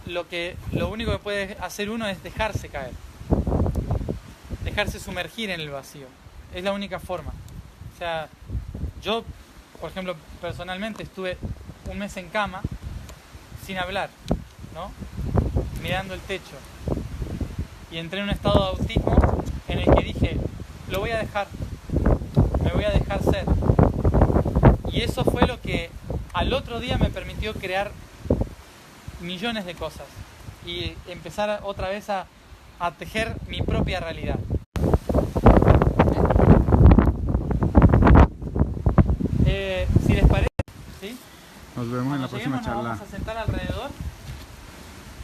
lo único que puede hacer uno es dejarse caer. Dejarse sumergir en el vacío. Es la única forma. O sea, yo, por ejemplo, personalmente estuve un mes en cama sin hablar, ¿no? Mirando el techo. Y entré en un estado de autismo en el que dije, lo voy a dejar, me voy a dejar ser. Y eso fue lo que al otro día me permitió crear millones de cosas y empezar otra vez a tejer mi propia realidad. Si les parece, ¿sí? Nos vemos en la próxima Nos charla. vamos a sentar alrededor,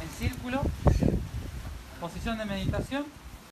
en círculo, posición de meditación.